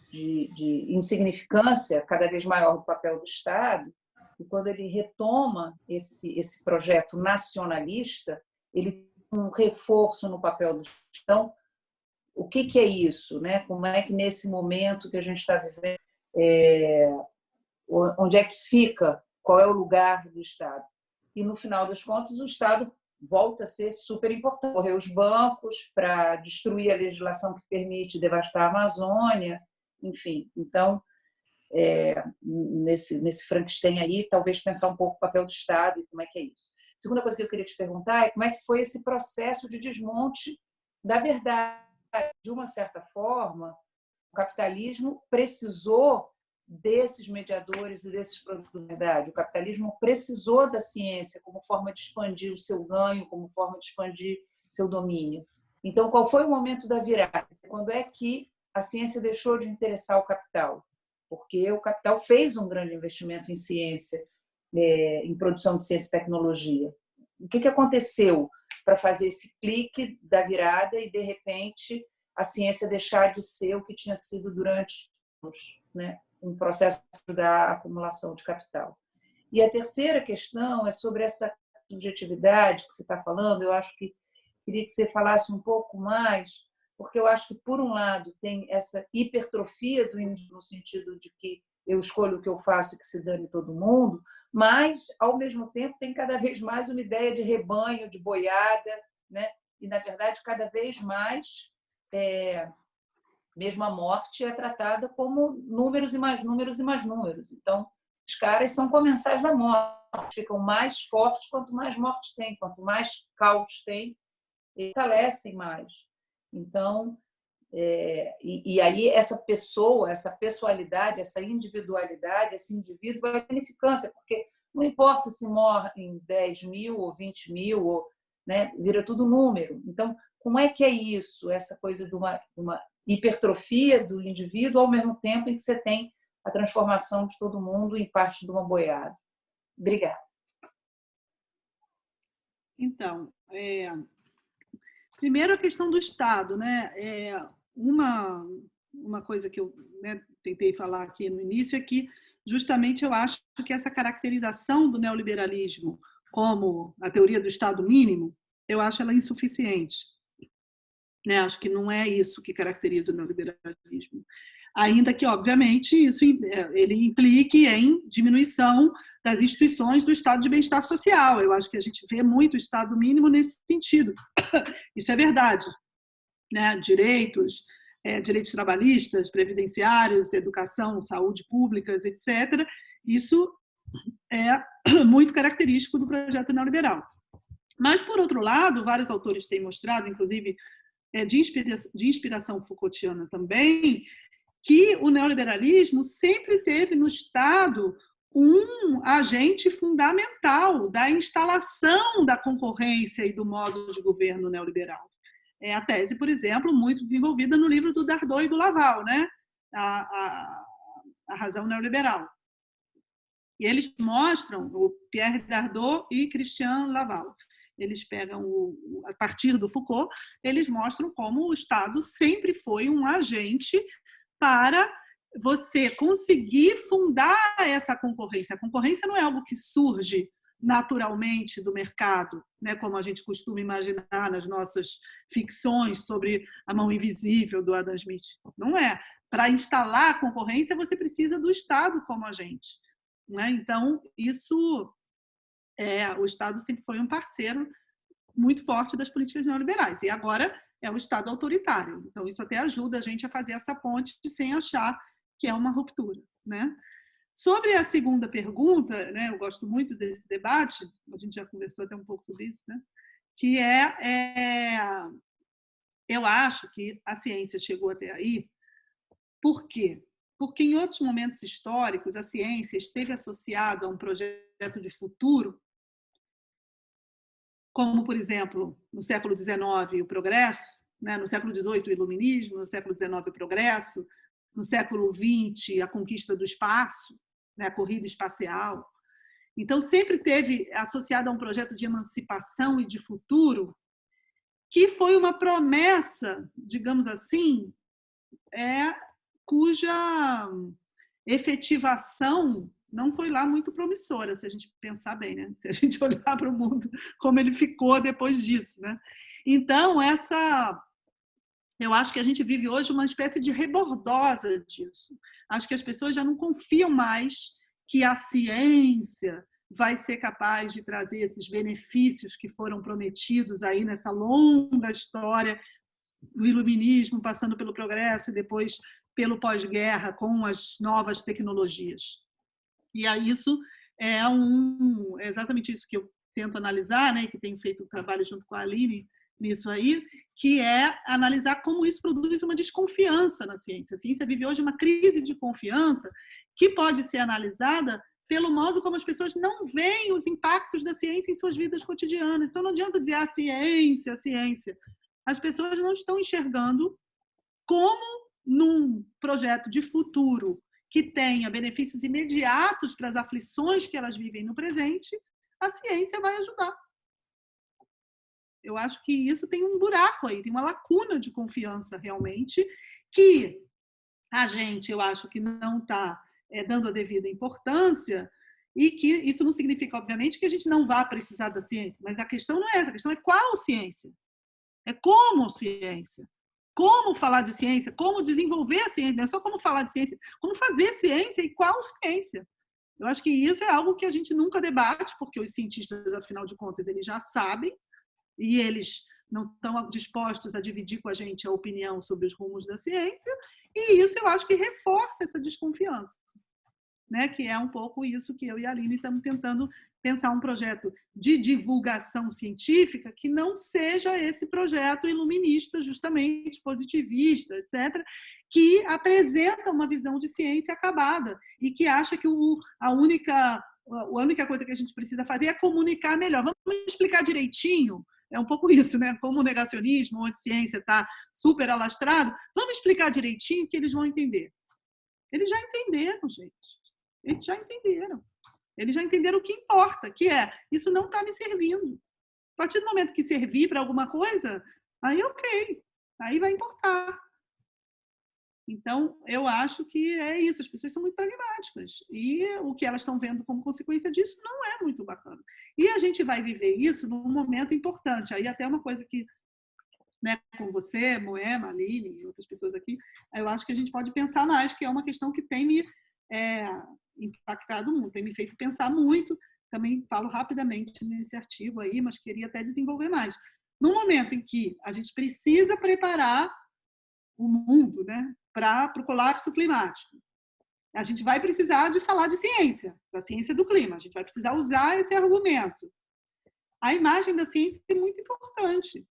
insignificância cada vez maior do papel do Estado, e quando ele retoma esse projeto nacionalista, ele tem um reforço no papel do Estado. Então, o que é isso? Né? Como é que, nesse momento que a gente está vivendo, onde é que fica, qual é o lugar do Estado? E, no final das contas, o Estado volta a ser super importante. Correr os bancos para destruir a legislação que permite devastar a Amazônia, enfim. Então, nesse Frankenstein aí, talvez pensar um pouco o papel do Estado e como é que é isso. Segunda coisa que eu queria te perguntar é como é que foi esse processo de desmonte da verdade, de uma certa forma, o capitalismo precisou desses mediadores e desses produtos de verdade. O capitalismo precisou da ciência como forma de expandir o seu ganho, como forma de expandir seu domínio. Então, qual foi o momento da virada? Quando é que a ciência deixou de interessar o capital? Porque o capital fez um grande investimento em ciência, em produção de ciência e tecnologia. O que aconteceu para fazer esse clique da virada e, de repente, a ciência deixar de ser o que tinha sido durante anos, né? Um processo da acumulação de capital. E a terceira questão é sobre essa subjetividade que você está falando. Eu acho que queria que você falasse um pouco mais, porque eu acho que, por um lado, tem essa hipertrofia do indivíduo, no sentido de que eu escolho o que eu faço e que se dane todo mundo, mas, ao mesmo tempo, tem cada vez mais uma ideia de rebanho, de boiada, né? E, na verdade, cada vez mais, mesmo a morte é tratada como números e mais números e mais números. Então, os caras são comensais da morte, ficam mais fortes quanto mais mortes tem, quanto mais caos tem, eles falecem mais. Então, e aí essa pessoa, essa pessoalidade, essa individualidade, esse indivíduo vai beneficância, porque não importa se morrem 10 mil ou 20 mil, ou, né, vira tudo número. Então, como é que é isso, essa coisa de uma hipertrofia do indivíduo, ao mesmo tempo em que você tem a transformação de todo mundo em parte de uma boiada? Obrigada. Então, primeiro a questão do Estado, né? Uma coisa que eu, né, tentei falar aqui no início é que justamente eu acho que essa caracterização do neoliberalismo como a teoria do Estado mínimo, eu acho ela insuficiente. Né? Acho que não é isso que caracteriza o neoliberalismo. Ainda que, obviamente, isso ele implique em diminuição das instituições do estado de bem-estar social. Eu acho que a gente vê muito o estado mínimo nesse sentido. Isso é verdade. Né? Direitos trabalhistas, previdenciários, educação, saúde públicas, etc. Isso é muito característico do projeto neoliberal. Mas, por outro lado, vários autores têm mostrado, inclusive de inspiração Foucaultiana também, que o neoliberalismo sempre teve no Estado um agente fundamental da instalação da concorrência e do modo de governo neoliberal. É a tese, por exemplo, muito desenvolvida no livro do Dardot e do Laval, né? A razão neoliberal. E eles mostram, o Pierre Dardot e Christian Laval, eles pegam, a partir do Foucault, eles mostram como o Estado sempre foi um agente para você conseguir fundar essa concorrência. A concorrência não é algo que surge naturalmente do mercado, né, como a gente costuma imaginar nas nossas ficções sobre a mão invisível do Adam Smith. Não é. Para instalar a concorrência, você precisa do Estado como agente. Né? Então, isso... o Estado sempre foi um parceiro muito forte das políticas neoliberais. E agora é o Estado autoritário. Então, isso até ajuda a gente a fazer essa ponte sem achar que é uma ruptura. Né? Sobre a segunda pergunta, né, eu gosto muito desse debate, a gente já conversou até um pouco sobre isso, né, que eu acho que a ciência chegou até aí. Por quê? Porque em outros momentos históricos a ciência esteve associada a um projeto de futuro, como, por exemplo, no século XIX, o progresso, né? No século XVIII, o iluminismo, no século XIX, o progresso, no século XX, a conquista do espaço, né? A corrida espacial. Então, sempre teve associado a um projeto de emancipação e de futuro, que foi uma promessa, digamos assim, cuja efetivação não foi lá muito promissora, se a gente pensar bem, né? Se a gente olhar para o mundo como ele ficou depois disso. Né? Então, eu acho que a gente vive hoje uma espécie de rebordosa disso. Acho que as pessoas já não confiam mais que a ciência vai ser capaz de trazer esses benefícios que foram prometidos aí nessa longa história do iluminismo, passando pelo progresso e depois pelo pós-guerra com as novas tecnologias. E aí isso é exatamente isso que eu tento analisar, né, que tenho feito trabalho junto com a Aline nisso aí, que é analisar como isso produz uma desconfiança na ciência. A ciência vive hoje uma crise de confiança que pode ser analisada pelo modo como as pessoas não veem os impactos da ciência em suas vidas cotidianas. Então, não adianta dizer a ciência, a ciência. As pessoas não estão enxergando como, num projeto de futuro que tenha benefícios imediatos para as aflições que elas vivem no presente, a ciência vai ajudar. Eu acho que isso tem um buraco aí, tem uma lacuna de confiança realmente, que a gente, eu acho que não está dando a devida importância, e que isso não significa, obviamente, que a gente não vá precisar da ciência, mas a questão não é essa, a questão é qual ciência, é como ciência, como falar de ciência, como desenvolver a ciência, não é só como falar de ciência, como fazer ciência e qual ciência. Eu acho que isso é algo que a gente nunca debate, porque os cientistas, afinal de contas, eles já sabem, e eles não estão dispostos a dividir com a gente a opinião sobre os rumos da ciência, e isso eu acho que reforça essa desconfiança, né? Que é um pouco isso que eu e a Aline estamos tentando pensar, um projeto de divulgação científica que não seja esse projeto iluminista, justamente positivista, etc., que apresenta uma visão de ciência acabada e que acha que a única coisa que a gente precisa fazer é comunicar melhor. Vamos explicar direitinho. É um pouco isso, né? Como o negacionismo, onde a ciência está super alastrado, vamos explicar direitinho que eles vão entender. Eles já entenderam, gente. Eles já entenderam. Eles já entenderam o que importa, que é, isso não está me servindo. A partir do momento que servir para alguma coisa, aí ok, aí vai importar. Então, eu acho que é isso, as pessoas são muito pragmáticas. E o que elas estão vendo como consequência disso não é muito bacana. E a gente vai viver isso num momento importante. Aí até uma coisa que, né, com você, Moema, Aline e outras pessoas aqui, eu acho que a gente pode pensar mais, que é uma questão que tem me impactado muito, tem me feito pensar muito. Também falo rapidamente nesse artigo aí, mas queria até desenvolver mais. No momento em que a gente precisa preparar o mundo, né, para o colapso climático, a gente vai precisar de falar de ciência, da ciência do clima, a gente vai precisar usar esse argumento. A imagem da ciência é muito importante.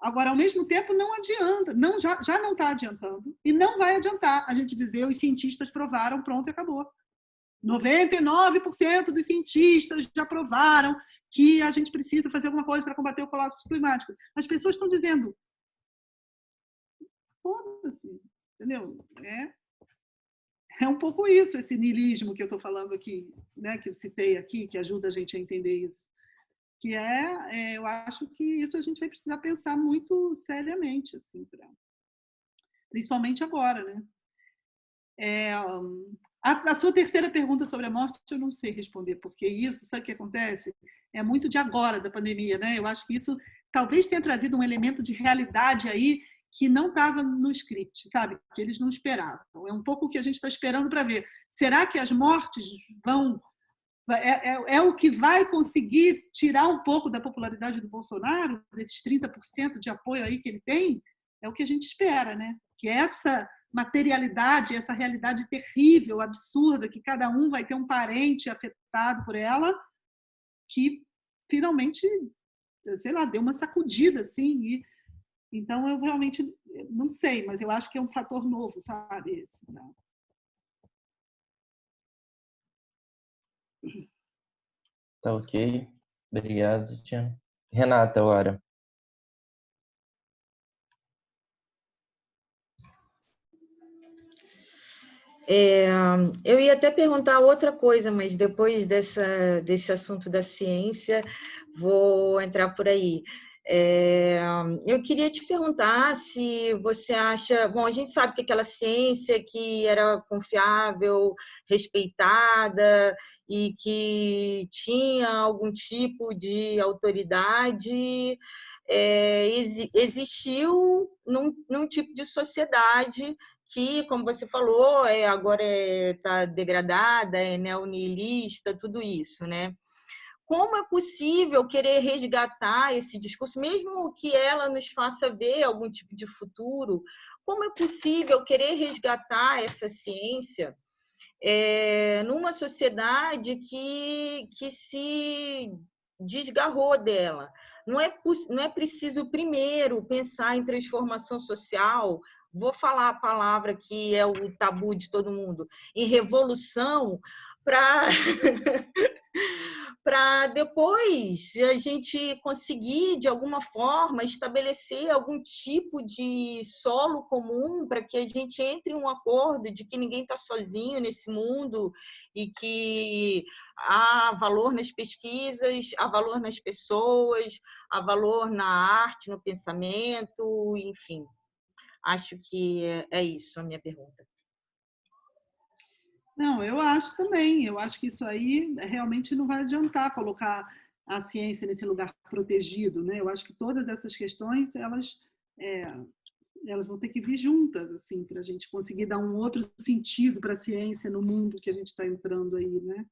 Agora, ao mesmo tempo, não adianta, já não está adiantando e não vai adiantar a gente dizer os cientistas provaram, pronto e acabou. 99% dos cientistas já provaram que a gente precisa fazer alguma coisa para combater o colapso climático. As pessoas estão dizendo, foda-se, entendeu? É um pouco isso, esse niilismo que eu estou falando aqui, né, que eu citei aqui, que ajuda a gente a entender isso. Que eu acho que isso a gente vai precisar pensar muito seriamente, assim, principalmente agora, né? A sua terceira pergunta sobre a morte eu não sei responder, porque isso, sabe o que acontece? É muito de agora, da pandemia, né? Eu acho que isso talvez tenha trazido um elemento de realidade aí que não estava no script, sabe? Que eles não esperavam. É um pouco o que a gente está esperando para ver. Será que as mortes vão... É o que vai conseguir tirar um pouco da popularidade do Bolsonaro, desses 30% de apoio aí que ele tem? É o que a gente espera, né? Que essa materialidade, essa realidade terrível, absurda, que cada um vai ter um parente afetado por ela, que finalmente, sei lá, deu uma sacudida, assim. Então, eu realmente não sei, mas eu acho que é um fator novo, sabe? Esse, né? Tá ok. Obrigado, Tia. Renata, agora. Eu ia até perguntar outra coisa, mas depois desse assunto da ciência, vou entrar por aí. Eu queria te perguntar se você acha... Bom, a gente sabe que aquela ciência que era confiável, respeitada e que tinha algum tipo de autoridade, existiu num tipo de sociedade que, como você falou, agora está degradada, é neoniilista, tudo isso, né? Como é possível querer resgatar esse discurso, mesmo que ela nos faça ver algum tipo de futuro, como é possível querer resgatar essa ciência numa sociedade que se desgarrou dela. Não é preciso primeiro pensar em transformação social, vou falar a palavra que é o tabu de todo mundo, em revolução, para para depois a gente conseguir, de alguma forma, estabelecer algum tipo de solo comum para que a gente entre em um acordo de que ninguém está sozinho nesse mundo e que há valor nas pesquisas, há valor nas pessoas, há valor na arte, no pensamento, enfim. Acho que é isso a minha pergunta. Não, eu acho também. Eu acho que isso aí realmente não vai adiantar colocar a ciência nesse lugar protegido, né? Eu acho que todas essas questões elas vão ter que vir juntas, assim, para a gente conseguir dar um outro sentido para a ciência no mundo que a gente está entrando aí, né?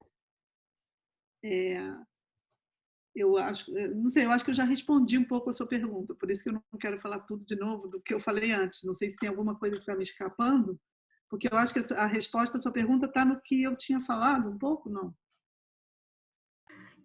Eu acho, não sei, eu acho que eu já respondi um pouco a sua pergunta, por isso que eu não quero falar tudo de novo do que eu falei antes. Não sei se tem alguma coisa que está me escapando. Porque eu acho que a resposta à sua pergunta está no que eu tinha falado um pouco, não?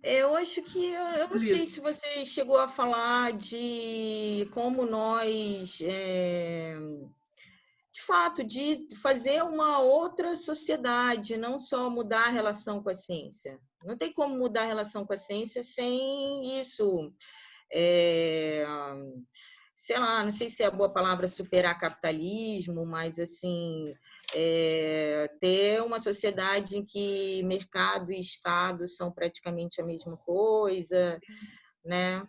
Eu acho que eu não sei se você chegou a falar de como nós, de fato, de fazer uma outra sociedade, não só mudar a relação com a ciência. Não tem como mudar a relação com a ciência sem isso. Sei lá, não sei se é a boa palavra superar capitalismo, mas assim, ter uma sociedade em que mercado e Estado são praticamente a mesma coisa, né?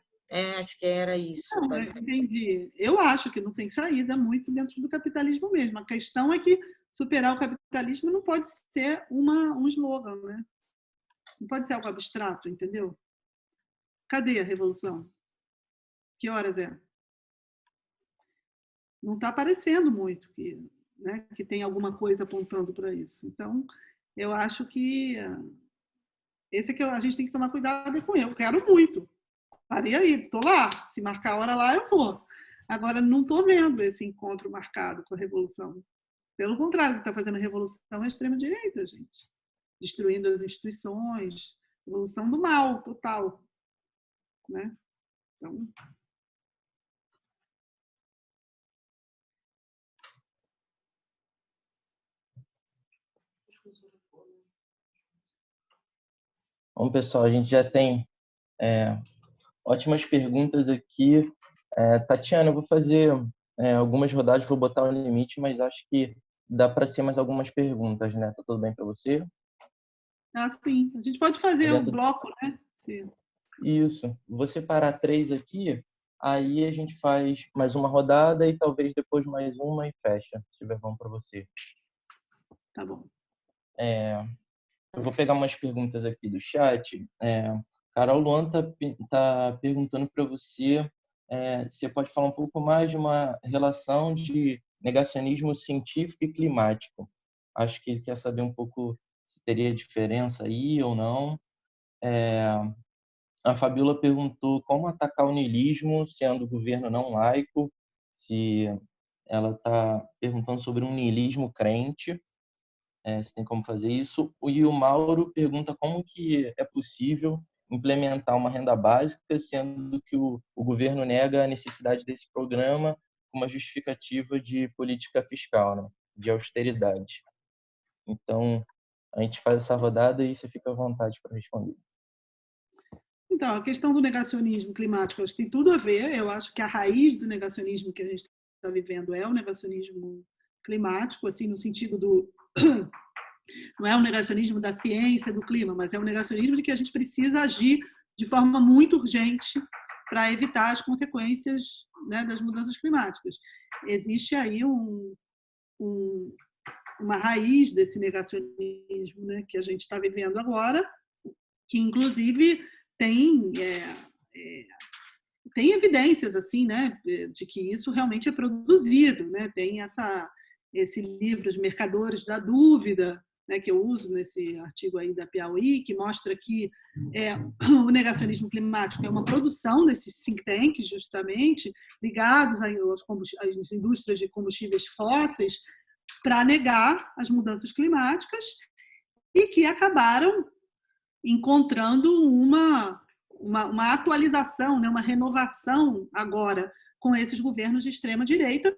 Acho que era isso, Não, basicamente. entendi. Eu acho que não tem saída muito dentro do capitalismo mesmo. A questão é que superar o capitalismo não pode ser um slogan, né? Não pode ser algo abstrato, entendeu? Cadê a revolução? Que horas é? Não está aparecendo muito que tem alguma coisa apontando para isso. Então, eu acho que esse é que a gente tem que tomar cuidado com. Eu quero muito. Parei aí, estou lá. Se marcar a hora lá, eu vou. Agora, não estou vendo esse encontro marcado com a revolução. Pelo contrário, o que está fazendo a revolução é a extrema-direita, gente. Destruindo as instituições. Revolução do mal, total. Né? Então... Bom, pessoal, a gente já tem ótimas perguntas aqui. Tatiana, eu vou fazer algumas rodadas, vou botar o limite, mas acho que dá para ser mais algumas perguntas, né? Tá tudo bem para você? Sim. A gente pode fazer um bloco, né? Sim. Isso. Vou separar 3 aqui, aí a gente faz mais uma rodada e talvez depois mais uma e fecha, se tiver bom para você. Tá bom. Eu vou pegar umas perguntas aqui do chat. Carol Luan tá perguntando para você se você pode falar um pouco mais de uma relação de negacionismo científico e climático. Acho que ele quer saber um pouco se teria diferença aí ou não. A Fabiola perguntou como atacar o niilismo sendo o governo não laico, se ela está perguntando sobre um niilismo crente. Se tem como fazer isso. E o Mauro pergunta como que é possível implementar uma renda básica, sendo que o governo nega a necessidade desse programa com uma justificativa de política fiscal, né? De austeridade. Então, a gente faz essa rodada e você fica à vontade para responder. Então, a questão do negacionismo climático, acho que tem tudo a ver. Eu acho que a raiz do negacionismo que a gente está vivendo é o negacionismo climático, assim, no sentido do... Não é o negacionismo da ciência, do clima, mas é o negacionismo de que a gente precisa agir de forma muito urgente para evitar as consequências, né, das mudanças climáticas. Existe aí uma raiz desse negacionismo, né, que a gente está vivendo agora, que inclusive tem evidências assim, né, de que isso realmente é produzido, né? Tem esse livro Os Mercadores da Dúvida, né, que eu uso nesse artigo aí da Piauí, que mostra que o negacionismo climático é uma produção desses think tanks, justamente, ligados às indústrias de combustíveis fósseis, para negar as mudanças climáticas e que acabaram encontrando uma atualização, né, uma renovação agora com esses governos de extrema-direita,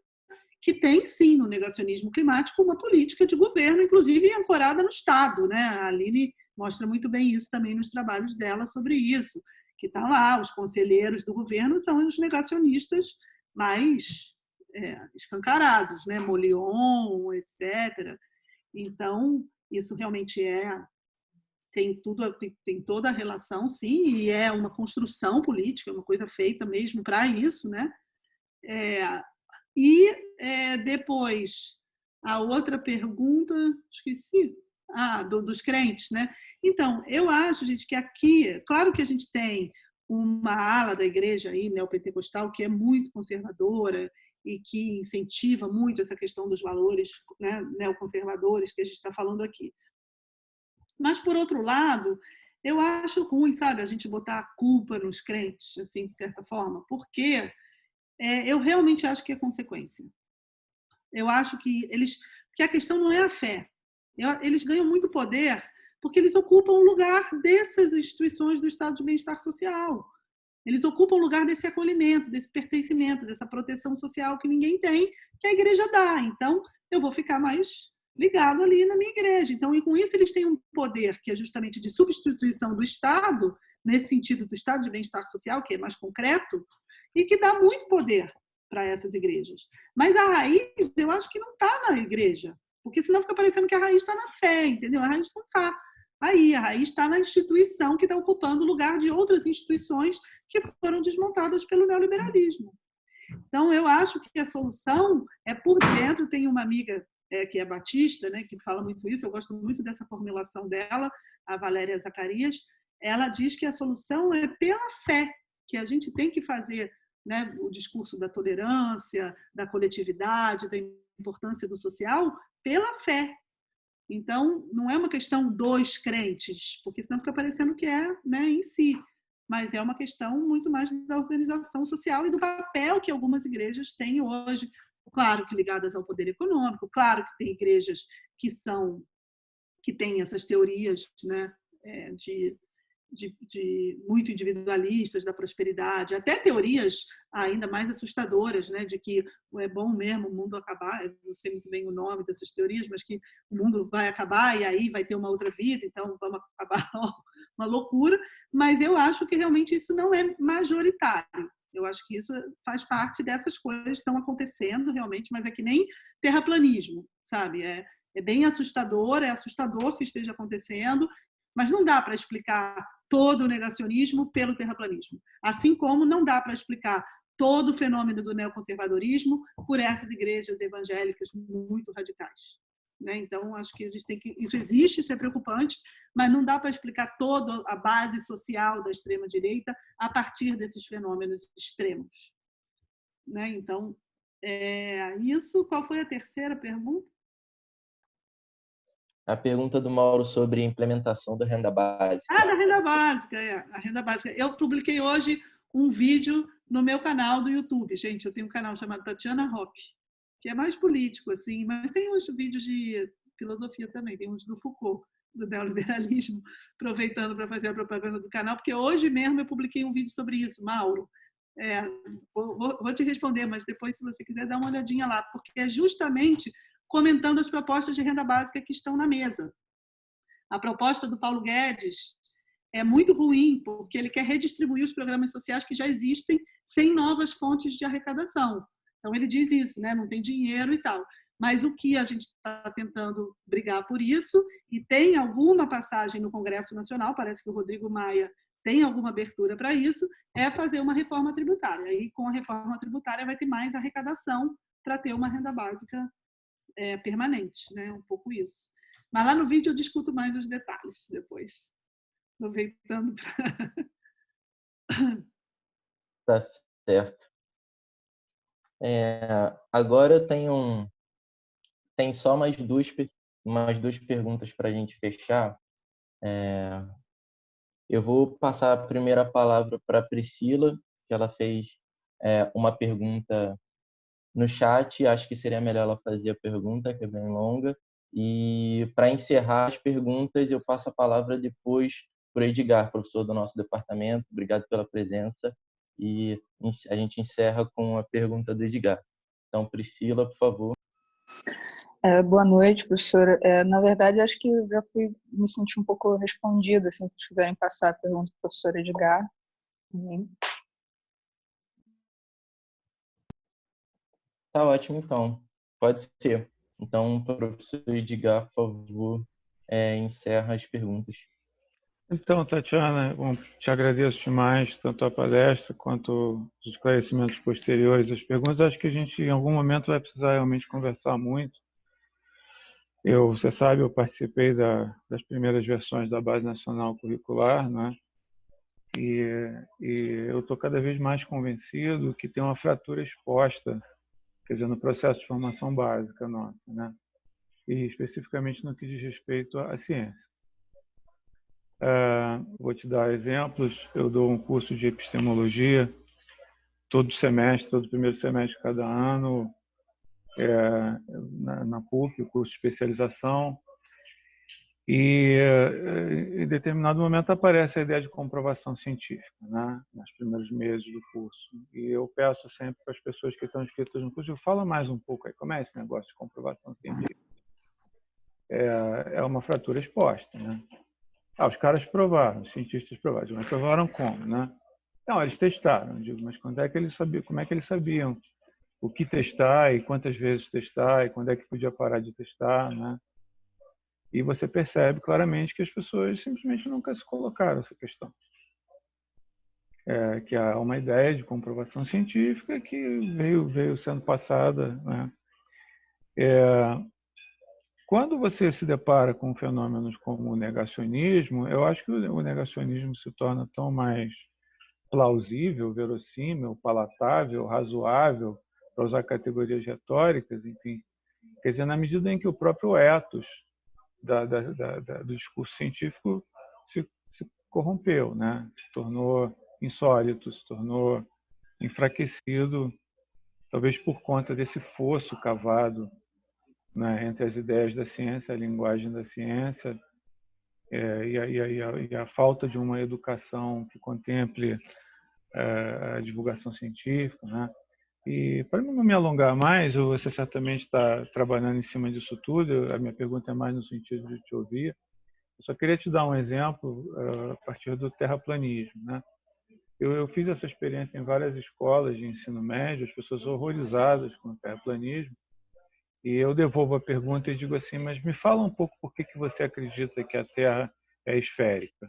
que tem, sim, no negacionismo climático, uma política de governo, inclusive ancorada no Estado. Né? A Aline mostra muito bem isso também nos trabalhos dela sobre isso, que está lá, os conselheiros do governo são os negacionistas mais escancarados, né? Molion, etc. Então, isso realmente tem toda a relação, sim, e é uma construção política, uma coisa feita mesmo para isso, né? Depois, a outra pergunta, esqueci, dos crentes, né? Então, eu acho, gente, que aqui, claro que a gente tem uma ala da igreja aí, neopentecostal, que é muito conservadora e que incentiva muito essa questão dos valores, né, neoconservadores que a gente está falando aqui. Mas, por outro lado, eu acho ruim, sabe, a gente botar a culpa nos crentes, assim, de certa forma, porque eu realmente acho que é consequência. Eu acho que a questão não é a fé. Eles ganham muito poder porque eles ocupam o lugar dessas instituições do estado de bem-estar social. Eles ocupam o lugar desse acolhimento, desse pertencimento, dessa proteção social que ninguém tem, que a igreja dá. Então, eu vou ficar mais ligado ali na minha igreja. Então, e com isso eles têm um poder que é justamente de substituição do Estado, nesse sentido do estado de bem-estar social, que é mais concreto, e que dá muito poder para essas igrejas. Mas a raiz, eu acho que não está na igreja, porque senão fica parecendo que a raiz está na fé, entendeu? A raiz não está aí, a raiz está na instituição que está ocupando o lugar de outras instituições que foram desmontadas pelo neoliberalismo. Então, eu acho que a solução é por dentro. Tem uma amiga que é batista, né, que fala muito isso, eu gosto muito dessa formulação dela, a Valéria Zacarias. Ela diz que a solução é pela fé, que a gente tem que fazer, né, o discurso da tolerância, da coletividade, da importância do social, pela fé. Então, não é uma questão dos crentes, porque senão fica parecendo que é, né, em si, mas é uma questão muito mais da organização social e do papel que algumas igrejas têm hoje, claro que ligadas ao poder econômico, claro que tem igrejas que têm essas teorias, né, de muito individualistas da prosperidade, até teorias ainda mais assustadoras, né, de que é bom mesmo o mundo acabar. Eu não sei muito bem o nome dessas teorias, mas que o mundo vai acabar e aí vai ter uma outra vida, então vamos acabar, uma loucura. Mas eu acho que realmente isso não é majoritário. Eu acho que isso faz parte dessas coisas que estão acontecendo realmente, mas é que nem terraplanismo, sabe? É bem assustador, é assustador que esteja acontecendo, mas não dá para explicar todo o negacionismo pelo terraplanismo. Assim como não dá para explicar todo o fenômeno do neoconservadorismo por essas igrejas evangélicas muito radicais. Né? Então, acho que a gente tem que... Isso existe, isso é preocupante, mas não dá para explicar toda a base social da extrema-direita a partir desses fenômenos extremos. Né? Então, isso. Qual foi a terceira pergunta? A pergunta do Mauro sobre implementação da renda básica. Da renda básica, a renda básica. Eu publiquei hoje um vídeo no meu canal do YouTube. Gente, eu tenho um canal chamado Tatiana Roque, que é mais político, assim, mas tem uns vídeos de filosofia também, tem uns do Foucault, do neoliberalismo, aproveitando para fazer a propaganda do canal, porque hoje mesmo eu publiquei um vídeo sobre isso, Mauro. Vou te responder, mas depois, se você quiser, dá uma olhadinha lá, porque é justamente comentando as propostas de renda básica que estão na mesa. A proposta do Paulo Guedes é muito ruim, porque ele quer redistribuir os programas sociais que já existem sem novas fontes de arrecadação. Então, ele diz isso, né? Não tem dinheiro e tal. Mas o que a gente está tentando brigar por isso, e tem alguma passagem no Congresso Nacional, parece que o Rodrigo Maia tem alguma abertura para isso, é fazer uma reforma tributária. E com a reforma tributária vai ter mais arrecadação para ter uma renda básica permanente, né? Um pouco isso. Mas lá no vídeo eu discuto mais os detalhes depois. Aproveitando para... Tá certo. Agora tem só mais duas perguntas para a gente fechar. Eu vou passar a primeira palavra para a Priscila, que ela fez uma pergunta no chat. Acho que seria melhor ela fazer a pergunta, que é bem longa. E para encerrar as perguntas, eu passo a palavra depois para o Edgar, professor do nosso departamento. Obrigado pela presença. E a gente encerra com a pergunta do Edgar. Então, Priscila, por favor. Boa noite, professora. Na verdade, acho que eu já me senti um pouco respondida, assim, se quiserem passar a pergunta para o professor Edgar. Tá ótimo, então. Pode ser. Então, professor Edgar, por favor, encerra as perguntas. Então, Tatiana, te agradeço demais, tanto a palestra quanto os esclarecimentos posteriores às perguntas. Acho que a gente, em algum momento, vai precisar realmente conversar muito. Você sabe, eu participei das primeiras versões da Base Nacional Curricular, né? E eu estou cada vez mais convencido que tem uma fratura exposta, quer dizer, no processo de formação básica nossa, né? E especificamente no que diz respeito à ciência. Vou te dar exemplos. Eu dou um curso de epistemologia todo semestre, todo primeiro semestre de cada ano, na PUC, o curso de especialização. E em determinado momento aparece a ideia de comprovação científica, né, nos primeiros meses do curso. E eu peço sempre para as pessoas que estão inscritas no curso, fala mais um pouco aí, como é esse negócio de comprovação científica? É uma fratura exposta, né? Os caras provaram, os cientistas provaram, mas provaram como, né? Não, eles testaram, digo, mas quando é que eles sabiam, como é que eles sabiam o que testar e quantas vezes testar e quando é que podia parar de testar, né? E você percebe claramente que as pessoas simplesmente nunca se colocaram essa questão. Que há uma ideia de comprovação científica que veio sendo passada, né? Quando você se depara com fenômenos como o negacionismo, eu acho que o negacionismo se torna tão mais plausível, verossímil, palatável, razoável, para usar categorias retóricas, enfim. Quer dizer, na medida em que o próprio ethos do discurso científico se corrompeu, né? Se tornou insólito, se tornou enfraquecido, talvez por conta desse fosso cavado, né, entre as ideias da ciência, a linguagem da ciência, e a falta de uma educação que contemple a divulgação científica, né? E para não me alongar mais, você certamente está trabalhando em cima disso tudo. A minha pergunta é mais no sentido de te ouvir. Eu só queria te dar um exemplo a partir do terraplanismo, né? Eu fiz essa experiência em várias escolas de ensino médio, as pessoas horrorizadas com o terraplanismo. E eu devolvo a pergunta e digo assim, mas me fala um pouco por que você acredita que a Terra é esférica.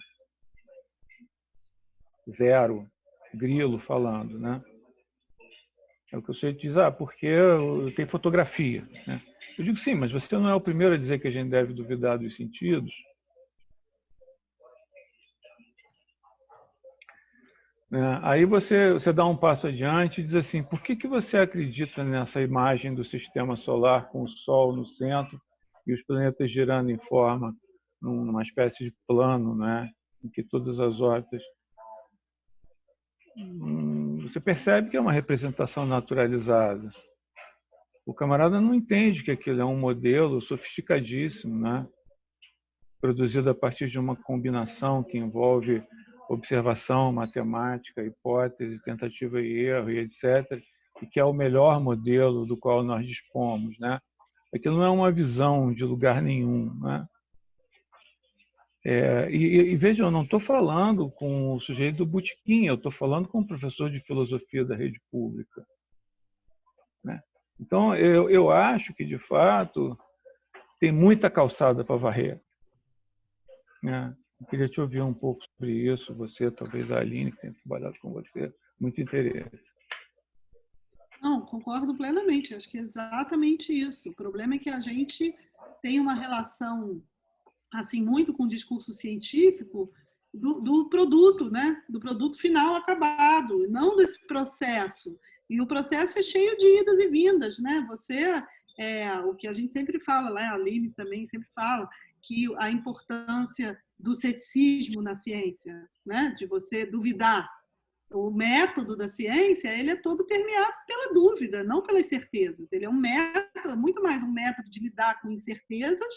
Zero, grilo falando, né? É o que você diz, porque tem fotografia, né? Eu digo, sim, mas você não é o primeiro a dizer que a gente deve duvidar dos sentidos. Aí você dá um passo adiante e diz assim, por que você acredita nessa imagem do sistema solar com o Sol no centro e os planetas girando em forma, numa espécie de plano, né, em que todas as órbitas... Você percebe que é uma representação naturalizada. O camarada não entende que aquilo é um modelo sofisticadíssimo, né, produzido a partir de uma combinação que envolve observação, matemática, hipótese, tentativa e erro, e etc., e que é o melhor modelo do qual nós dispomos, né? Aquilo não é uma visão de lugar nenhum, né? E veja, eu não estou falando com o sujeito do botequim, eu estou falando com o professor de filosofia da rede pública, né? Então, eu acho que, de fato, tem muita calçada para varrer, né? Eu queria te ouvir um pouco sobre isso, você, talvez a Aline, que tem trabalhado com você, muito interesse. Não, concordo plenamente, acho que é exatamente isso. O problema é que a gente tem uma relação assim, muito com o discurso científico do produto, né? Do produto final acabado, não desse processo. E o processo é cheio de idas e vindas, né? O que a gente sempre fala, né? A Aline também sempre fala, que a importância do ceticismo na ciência, né? De você duvidar. O método da ciência, ele é todo permeado pela dúvida, não pelas certezas. Ele é um método, muito mais um método de lidar com incertezas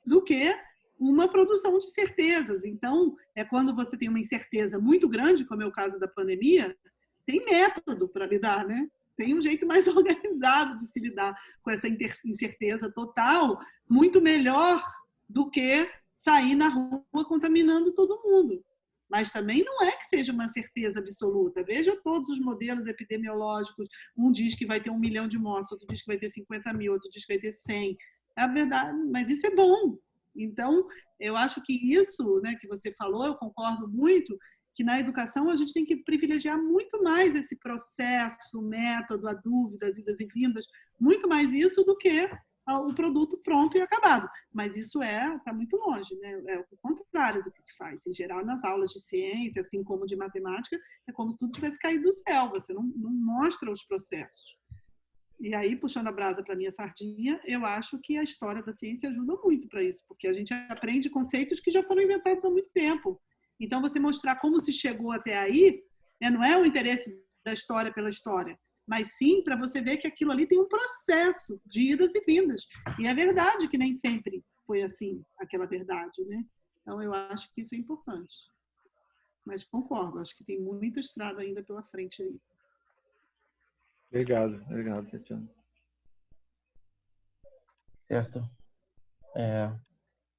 do que uma produção de certezas. Então, é quando você tem uma incerteza muito grande, como é o caso da pandemia, tem método para lidar, né? Tem um jeito mais organizado de se lidar com essa incerteza total, muito melhor do que sair na rua contaminando todo mundo. Mas também não é que seja uma certeza absoluta. Veja todos os modelos epidemiológicos. Um diz que vai ter 1 milhão de mortos, outro diz que vai ter 50 mil, outro diz que vai ter 100. É a verdade, mas isso é bom. Então, eu acho que isso, né, que você falou, eu concordo muito, que na educação a gente tem que privilegiar muito mais esse processo, o método, a dúvida, as idas e vindas, muito mais isso do que o produto pronto e acabado. Mas isso está muito longe, né? É o contrário do que se faz. Em geral, nas aulas de ciência, assim como de matemática, é como se tudo tivesse caído do céu, você não mostra os processos. E aí, puxando a brasa para a minha sardinha, eu acho que a história da ciência ajuda muito para isso, porque a gente aprende conceitos que já foram inventados há muito tempo. Então, você mostrar como se chegou até aí, né, não é o interesse da história pela história, mas sim para você ver que aquilo ali tem um processo de idas e vindas. E é verdade que nem sempre foi assim, aquela verdade, né? Então, eu acho que isso é importante. Mas concordo, acho que tem muita estrada ainda pela frente aí. Obrigado, Tatiana. Certo.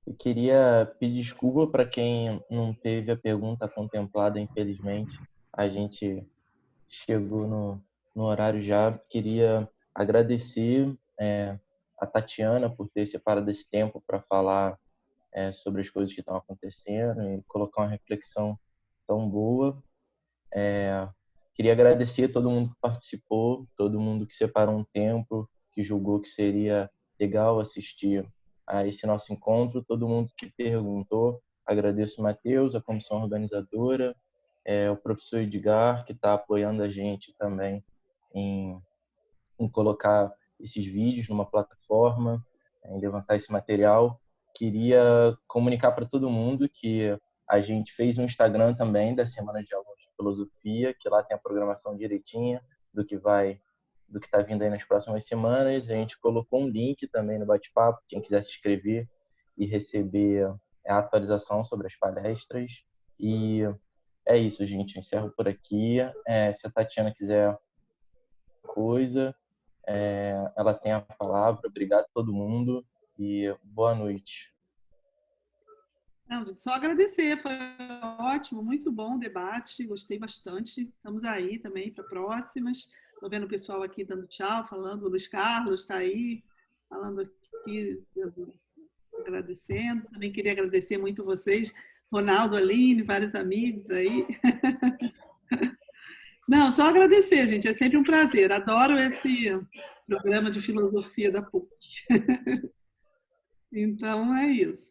Eu queria pedir desculpa para quem não teve a pergunta contemplada, infelizmente. A gente chegou no horário já. Queria agradecer a Tatiana por ter separado esse tempo para falar sobre as coisas que estão acontecendo e colocar uma reflexão tão boa. Queria agradecer a todo mundo que participou, todo mundo que separou um tempo, que julgou que seria legal assistir a esse nosso encontro, todo mundo que perguntou. Agradeço o Matheus, a comissão organizadora, o professor Edgar, que está apoiando a gente também em colocar esses vídeos numa plataforma, em levantar esse material. Queria comunicar para todo mundo que a gente fez um Instagram também da Semana de Alunos de Filosofia, que lá tem a programação direitinha do que está vindo aí nas próximas semanas. A gente colocou um link também no bate-papo, quem quiser se inscrever e receber a atualização sobre as palestras. E é isso, gente. Eu encerro por aqui. Se a Tatiana quiser coisa, ela tem a palavra. Obrigado a todo mundo e boa noite. Não, gente, só agradecer, foi ótimo, muito bom o debate, gostei bastante. Estamos aí também para próximas. Estou vendo o pessoal aqui dando tchau, falando, o Luiz Carlos está aí, falando aqui, agradecendo. Também queria agradecer muito vocês, Ronaldo, Aline, vários amigos aí. Não, só agradecer, gente, é sempre um prazer. Adoro esse programa de filosofia da PUC. Então, é isso.